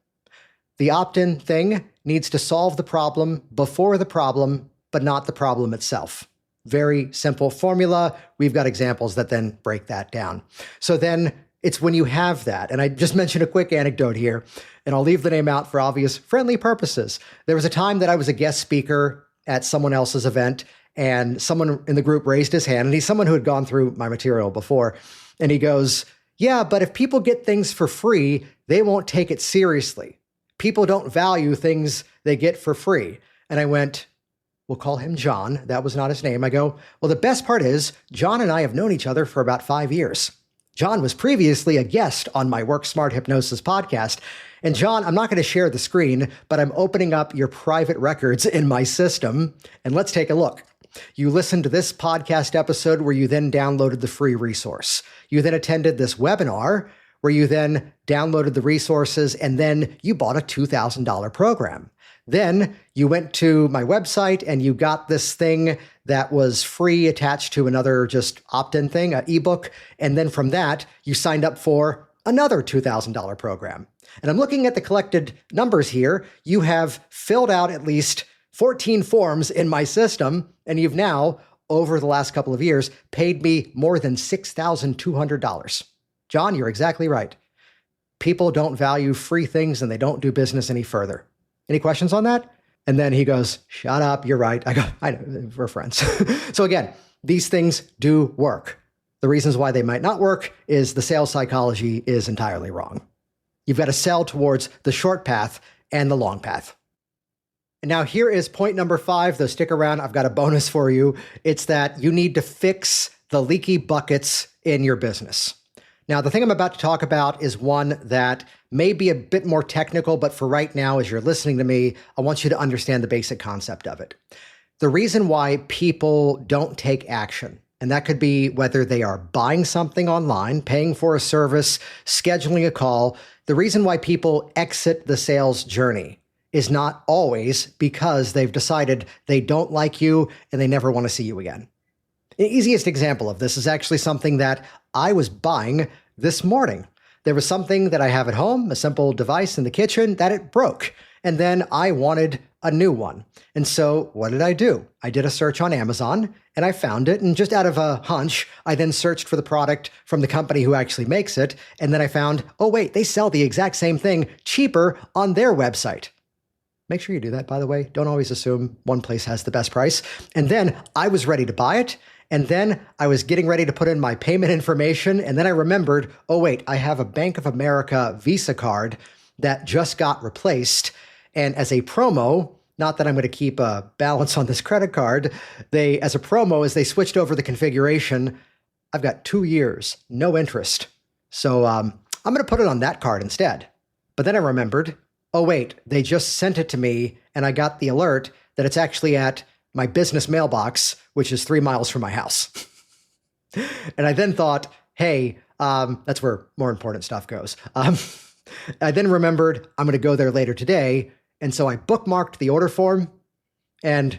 The opt-in thing needs to solve the problem before the problem, but not the problem itself. Very simple formula. We've got examples that then break that down. So then It's when you have that. And I just mentioned a quick anecdote here, and I'll leave the name out for obvious friendly purposes. There was a time that I was a guest speaker at someone else's event, and someone in the group raised his hand, and he's someone who had gone through my material before. And he goes, yeah, but if people get things for free, they won't take it seriously. People don't value things they get for free. And I went, we'll call him John. That was not his name. I go, well, the best part is John and I have known each other for about 5 years. John was previously a guest on my Work Smart Hypnosis podcast. And John, I'm not going to share the screen, but I'm opening up your private records in my system. And let's take a look. You listened to this podcast episode where you then downloaded the free resource. You then attended this webinar where you then downloaded the resources, and then you bought a $2,000 program. Then you went to my website and you got this thing that was free attached to another just opt-in thing, an ebook. And then from that, you signed up for another $2,000 program. And I'm looking at the collected numbers here. You have filled out at least 14 forms in my system, and you've now, over the last couple of years, paid me more than $6,200. John, you're exactly right. People don't value free things, and they don't do business any further. Any questions on that? And then he goes, shut up, you're right. I go, I know, we're friends. So again, these things do work. The reasons why they might not work is the sales psychology is entirely wrong. You've got to sell towards the short path and the long path. And now here is point number 5, though stick around, I've got a bonus for you. It's that you need to fix the leaky buckets in your business. Now, the thing I'm about to talk about is one that may be a bit more technical, but for right now, as you're listening to me, I want you to understand the basic concept of it. The reason why people don't take action, and that could be whether they are buying something online, paying for a service, scheduling a call, the reason why people exit the sales journey is not always because they've decided they don't like you and they never want to see you again. The easiest example of this is actually something that I was buying this morning. There was something that I have at home, a simple device in the kitchen, that it broke. And then I wanted a new one. And so what did I do? I did a search on Amazon and I found it. And just out of a hunch, I then searched for the product from the company who actually makes it. And then I found, oh wait, they sell the exact same thing cheaper on their website. Make sure you do that, by the way. Don't always assume one place has the best price. And then I was ready to buy it. And then I was getting ready to put in my payment information. And then I remembered, oh wait, I have a Bank of America Visa card that just got replaced. And as a promo, not that I'm going to keep a balance on this credit card, as a promo, as they switched over the configuration, I've got 2 years, no interest. So I'm going to put it on that card instead. But then I remembered, oh wait, they just sent it to me and I got the alert that it's actually at my business mailbox, which is 3 miles from my house. And I then thought, hey, that's where more important stuff goes. I then remembered I'm going to go there later today. And so I bookmarked the order form, and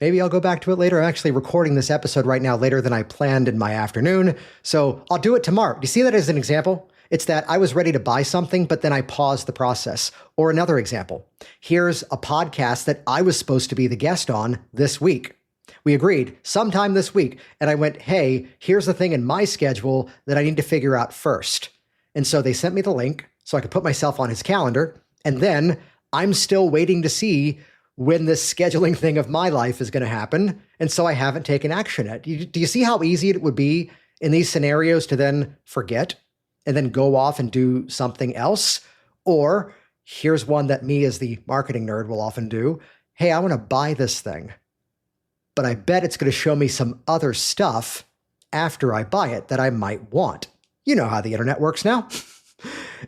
maybe I'll go back to it later. I'm actually recording this episode right now later than I planned in my afternoon. So I'll do it tomorrow. Do you see that as an example? It's that I was ready to buy something, but then I paused the process. Or another example, here's a podcast that I was supposed to be the guest on this week. We agreed sometime this week. And I went, hey, here's the thing in my schedule that I need to figure out first. And so they sent me the link so I could put myself on his calendar. And then I'm still waiting to see when this scheduling thing of my life is going to happen. And so I haven't taken action yet. Do you see how easy it would be in these scenarios to then forget and then go off and do something else? Or here's one that me as the marketing nerd will often do. Hey, I want to buy this thing, but I bet it's going to show me some other stuff after I buy it that I might want. You know how the internet works now.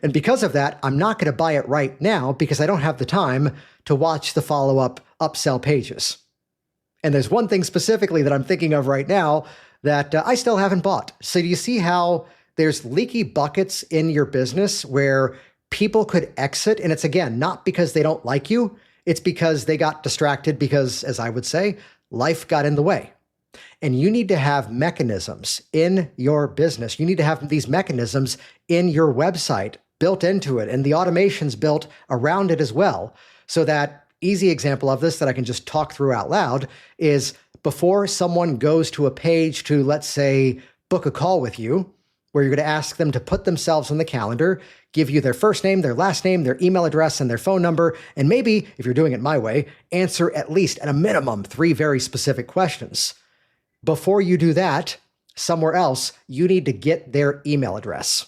And because of that, I'm not going to buy it right now because I don't have the time to watch the follow-up upsell pages. And there's one thing specifically that I'm thinking of right now that I still haven't bought. So do you see how there's leaky buckets in your business where people could exit? And it's, again, not because they don't like you. It's because they got distracted because, as I would say, life got in the way. And you need to have mechanisms in your business. You need to have these mechanisms in your website built into it and the automations built around it as well. So that easy example of this that I can just talk through out loud is before someone goes to a page to, let's say, book a call with you, where you're going to ask them to put themselves on the calendar, give you their first name, their last name, their email address, and their phone number, and maybe, if you're doing it my way, answer at least at a minimum 3 very specific questions. Before you do that, somewhere else, you need to get their email address.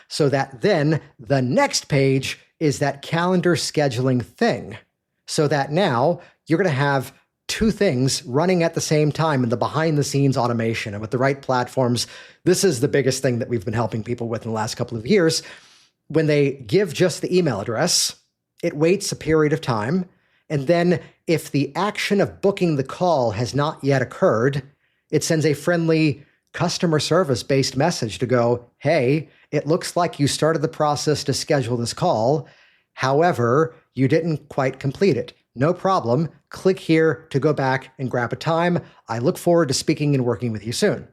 So that then the next page is that calendar scheduling thing. So that now you're going to have 2 things running at the same time in the behind the scenes automation. And with the right platforms, this is the biggest thing that we've been helping people with in the last couple of years. When they give just the email address, it waits a period of time. And then if the action of booking the call has not yet occurred, it sends a friendly customer service-based message to go, hey, it looks like you started the process to schedule this call. However, you didn't quite complete it. No problem. Click here to go back and grab a time. I look forward to speaking and working with you soon.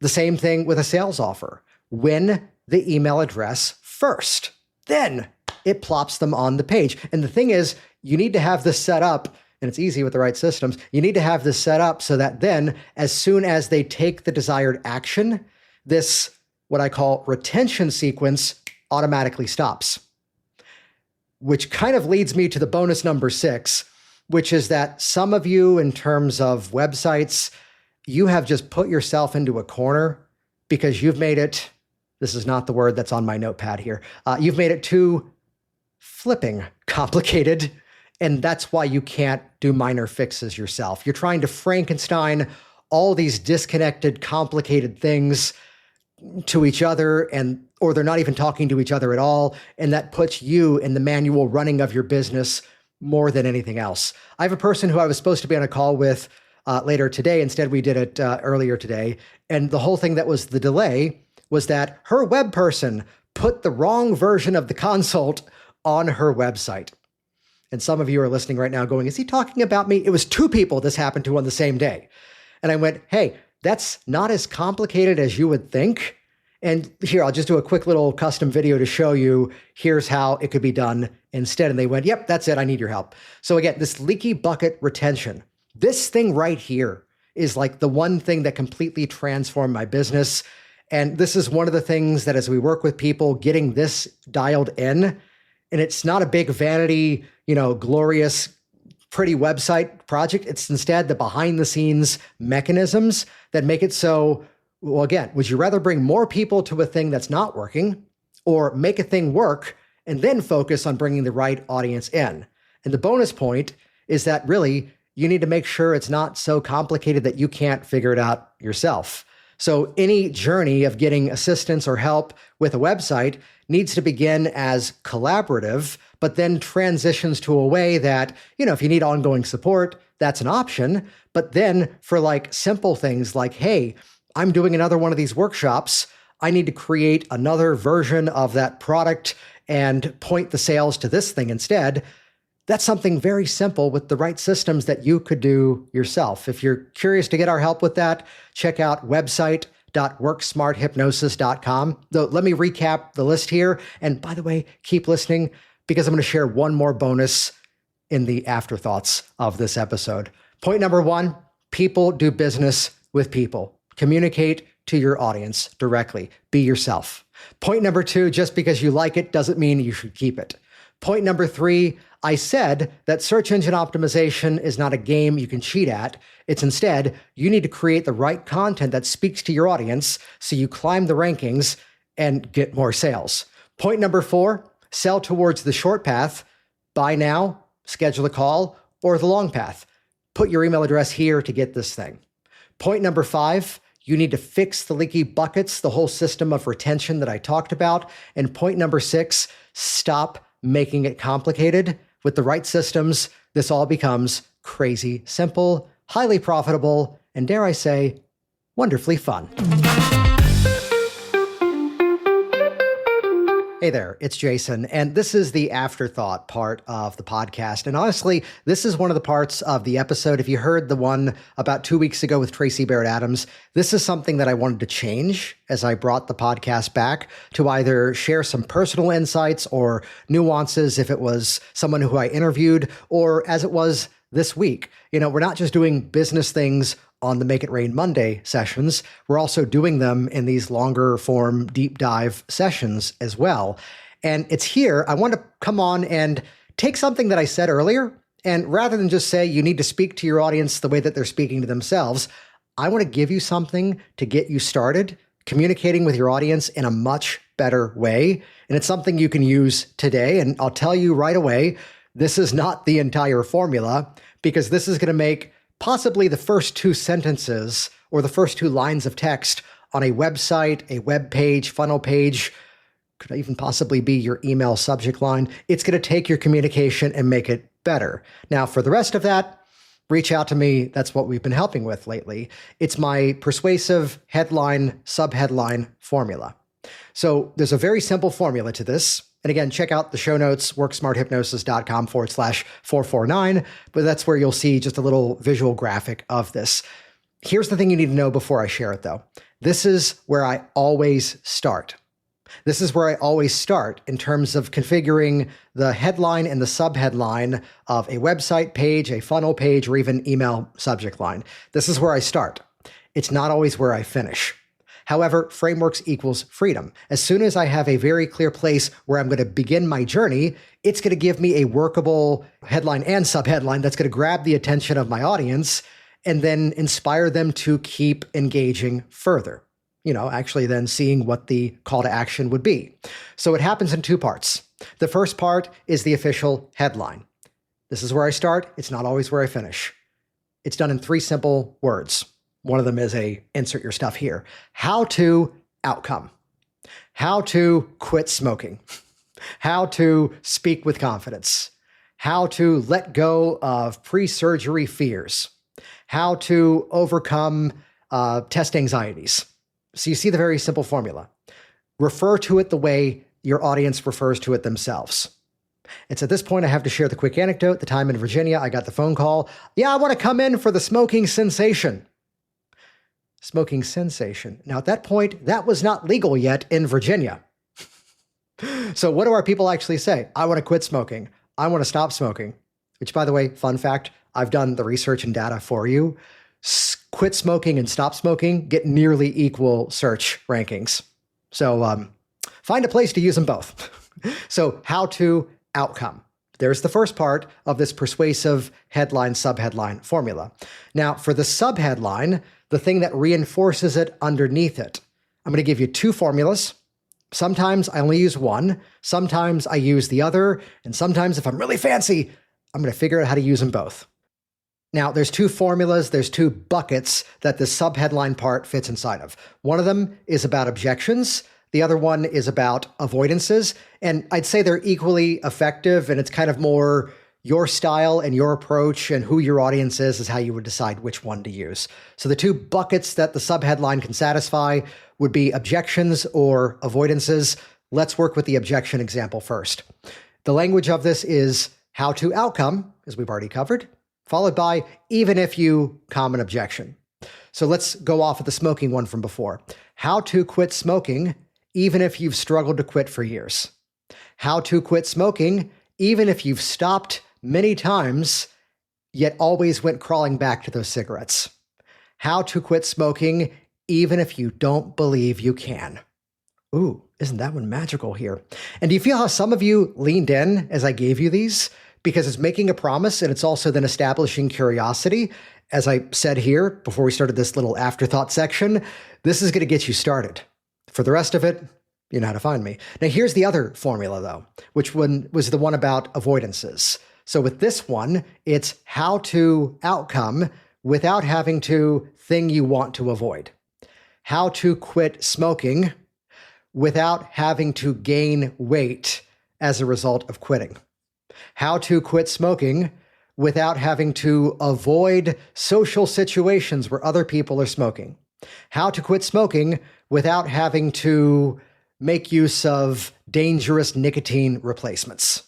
The same thing with a sales offer. Win the email address first. Then it plops them on the page. And the thing is, you need to have this set up, and it's easy with the right systems. You need to have this set up so that then, as soon as they take the desired action, this, what I call retention sequence, automatically stops. Which kind of leads me to the bonus number 6, which is that some of you, in terms of websites, you have just put yourself into a corner because you've made it, this is not the word that's on my notepad here, you've made it too flipping complicated, and that's why you can't do minor fixes yourself. You're trying to Frankenstein all these disconnected, complicated things to each other, or they're not even talking to each other at all, and that puts you in the manual running of your business more than anything else. I have a person who I was supposed to be on a call with later today. Instead, we did it earlier today, and the whole thing that was the delay was that her web person put the wrong version of the consult on her website. And some of you are listening right now going, is he talking about me? It was 2 people this happened to on the same day. And I went, hey, that's not as complicated as you would think. And here, I'll just do a quick little custom video to show you, here's how it could be done instead. And they went, yep, that's it. I need your help. So again, this leaky bucket retention, this thing right here is like the one thing that completely transformed my business. And this is one of the things that as we work with people, getting this dialed in, and it's not a big vanity, glorious, pretty website project. It's instead the behind the scenes mechanisms that make it so, well, again, would you rather bring more people to a thing that's not working or make a thing work and then focus on bringing the right audience in? And the bonus point is that really you need to make sure it's not so complicated that you can't figure it out yourself. So any journey of getting assistance or help with a website needs to begin as collaborative, but then transitions to a way that, if you need ongoing support, that's an option. But then for like simple things like, hey, I'm doing another one of these workshops, I need to create another version of that product and point the sales to this thing instead. That's something very simple with the right systems that you could do yourself. If you're curious to get our help with that, check out website.worksmarthypnosis.com. Though, let me recap the list here. And by the way, keep listening because I'm going to share one more bonus in the afterthoughts of this episode. Point number 1, people do business with people. Communicate to your audience directly. Be yourself. Point number 2, just because you like it doesn't mean you should keep it. Point number 3, I said that search engine optimization is not a game you can cheat at. It's instead, you need to create the right content that speaks to your audience so you climb the rankings and get more sales. Point number 4, sell towards the short path. Buy now, schedule a call, or the long path. Put your email address here to get this thing. Point number 5, you need to fix the leaky buckets, the whole system of retention that I talked about. And point number 6, stop making it complicated. With the right systems, this all becomes crazy simple, highly profitable, and dare I say, wonderfully fun. Hey there, it's Jason, and this is the afterthought part of the podcast. And honestly, this is one of the parts of the episode. If you heard the one about 2 weeks ago with Tracy Barrett-Adams, this is something that I wanted to change as I brought the podcast back to either share some personal insights or nuances if it was someone who I interviewed, or as it was this week. We're not just doing business things on the Make It Rain Monday sessions, we're also doing them in these longer form deep dive sessions as well. And it's here, I want to come on and take something that I said earlier, and rather than just say you need to speak to your audience the way that they're speaking to themselves, I want to give you something to get you started communicating with your audience in a much better way. And it's something you can use today. And I'll tell you right away, this is not the entire formula, because this is going to make possibly the first 2 sentences or the first 2 lines of text on a website, a web page, funnel page, could even possibly be your email subject line. It's going to take your communication and make it better. Now, for the rest of that, reach out to me. That's what we've been helping with lately. It's my persuasive headline, subheadline formula. So there's a very simple formula to this. And again, check out the show notes, worksmarthypnosis.com/449, but that's where you'll see just a little visual graphic of this. Here's the thing you need to know before I share it though. This is where I always start. This is where I always start in terms of configuring the headline and the subheadline of a website page, a funnel page, or even email subject line. This is where I start. It's not always where I finish. However, frameworks equals freedom. As soon as I have a very clear place where I'm going to begin my journey, it's going to give me a workable headline and subheadline that's going to grab the attention of my audience and then inspire them to keep engaging further. Actually then seeing what the call to action would be. So it happens in 2 parts. The first part is the official headline. This is where I start. It's not always where I finish. It's done in 3 simple words. One of them is insert your stuff here. How to outcome. How to quit smoking. How to speak with confidence. How to let go of pre-surgery fears. How to overcome test anxieties. So you see the very simple formula. Refer to it the way your audience refers to it themselves. It's at this point I have to share the quick anecdote. The time in Virginia, I got the phone call. Yeah, I want to come in for the smoking cessation. Smoking cessation. Now at that point, that was not legal yet in Virginia. So what do our people actually say? I want to quit smoking. I want to stop smoking. Which, by the way, fun fact, I've done the research and data for you. Quit smoking and stop smoking get nearly equal search rankings. So find a place to use them both. So how to outcome. There's the first part of this persuasive headline, subheadline formula. Now, for the subheadline, the thing that reinforces it underneath it, I'm going to give you 2 formulas. Sometimes I only use one. Sometimes I use the other. And sometimes if I'm really fancy, I'm going to figure out how to use them both. Now, there's 2 formulas, there's 2 buckets that the subheadline part fits inside of. One of them is about objections. The other one is about avoidances. And I'd say they're equally effective, and it's kind of more your style and your approach and who your audience is how you would decide which one to use. So the 2 buckets that the subheadline can satisfy would be objections or avoidances. Let's work with the objection example first. The language of this is how to outcome, as we've already covered, followed by even if you, common objection. So let's go off of the smoking one from before. How to quit smoking even if you've struggled to quit for years. How to quit smoking even if you've stopped many times, yet always went crawling back to those cigarettes. How to quit smoking even if you don't believe you can. Ooh, isn't that one magical here? And do you feel how some of you leaned in as I gave you these? Because it's making a promise and it's also then establishing curiosity. As I said here before we started this little afterthought section, this is going to get you started. For the rest of it, you know how to find me. Now here's the other formula though, which one was the one about avoidances. So with this one, it's how to outcome without having to thing you want to avoid. How to quit smoking without having to gain weight as a result of quitting. How to quit smoking without having to avoid social situations where other people are smoking. How to quit smoking without having to make use of dangerous nicotine replacements.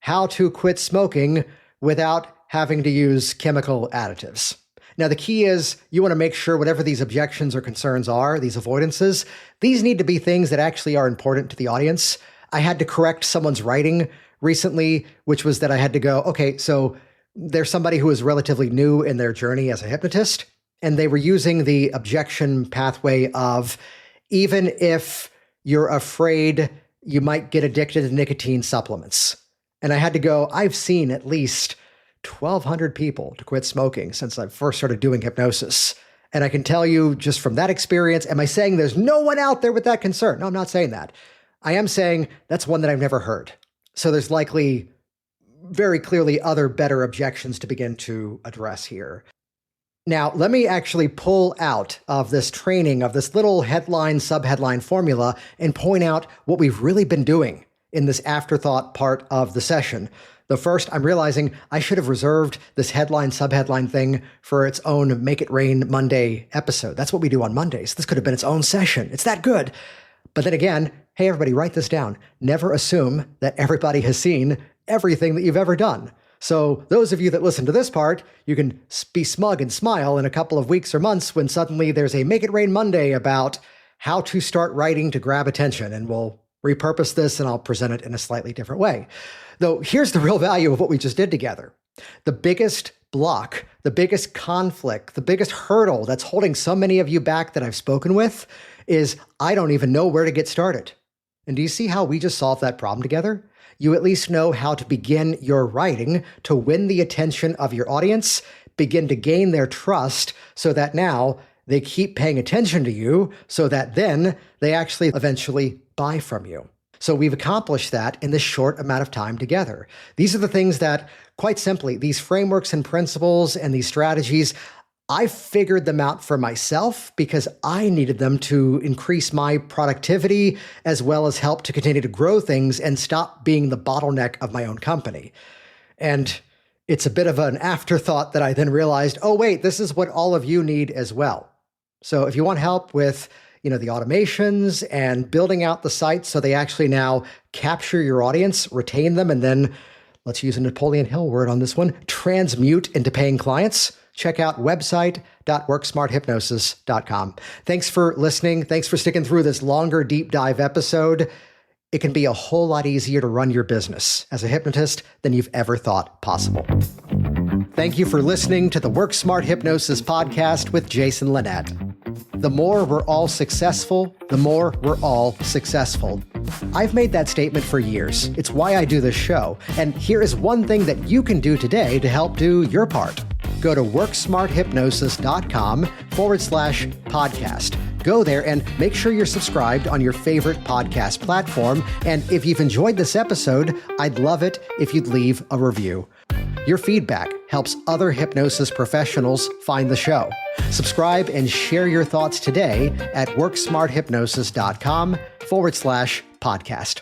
How to quit smoking without having to use chemical additives. Now, the key is you want to make sure whatever these objections or concerns are, these avoidances, these need to be things that actually are important to the audience. I had to correct someone's writing recently, which was that I had to go, okay, so there's somebody who is relatively new in their journey as a hypnotist. And they were using the objection pathway of, even if you're afraid you might get addicted to nicotine supplements. And I had to go, I've seen at least 1,200 people to quit smoking since I first started doing hypnosis. And I can tell you just from that experience, am I saying there's no one out there with that concern? No, I'm not saying that. I am saying that's one that I've never heard. So there's likely very clearly other better objections to begin to address here. Now, let me actually pull out of this training of this little headline, subheadline formula and point out what we've really been doing in this afterthought part of the session. The first, I'm realizing I should have reserved this headline, subheadline thing for its own Make It Rain Monday episode. That's what we do on Mondays. This could have been its own session. It's that good. But then again, hey, everybody, write this down. Never assume that everybody has seen everything that you've ever done. So those of you that listen to this part, you can be smug and smile in a couple of weeks or months when suddenly there's a Make It Rain Monday about how to start writing to grab attention, and we'll repurpose this and I'll present it in a slightly different way. Though here's the real value of what we just did together. The biggest block, the biggest conflict, the biggest hurdle that's holding so many of you back that I've spoken with is I don't even know where to get started. And do you see how we just solved that problem together? You at least know how to begin your writing to win the attention of your audience, begin to gain their trust so that now they keep paying attention to you so that then they actually eventually buy from you. So we've accomplished that in this short amount of time together. These are the things that, quite simply, these frameworks and principles and these strategies, I figured them out for myself because I needed them to increase my productivity as well as help to continue to grow things and stop being the bottleneck of my own company. And it's a bit of an afterthought that I then realized, oh, wait, this is what all of you need as well. So if you want help with the automations and building out the sites so they actually now capture your audience, retain them, and then, let's use a Napoleon Hill word on this one, transmute into paying clients, check out website.worksmarthypnosis.com. Thanks for listening. Thanks for sticking through this longer deep dive episode. It can be a whole lot easier to run your business as a hypnotist than you've ever thought possible. Thank you for listening to the Work Smart Hypnosis podcast with Jason Linett. The more we're all successful, the more we're all successful. I've made that statement for years. It's why I do this show. And here is one thing that you can do today to help do your part. Go to worksmarthypnosis.com/podcast. Go there and make sure you're subscribed on your favorite podcast platform. And if you've enjoyed this episode, I'd love it if you'd leave a review. Your feedback helps other hypnosis professionals find the show. Subscribe and share your thoughts today at worksmarthypnosis.com/podcast.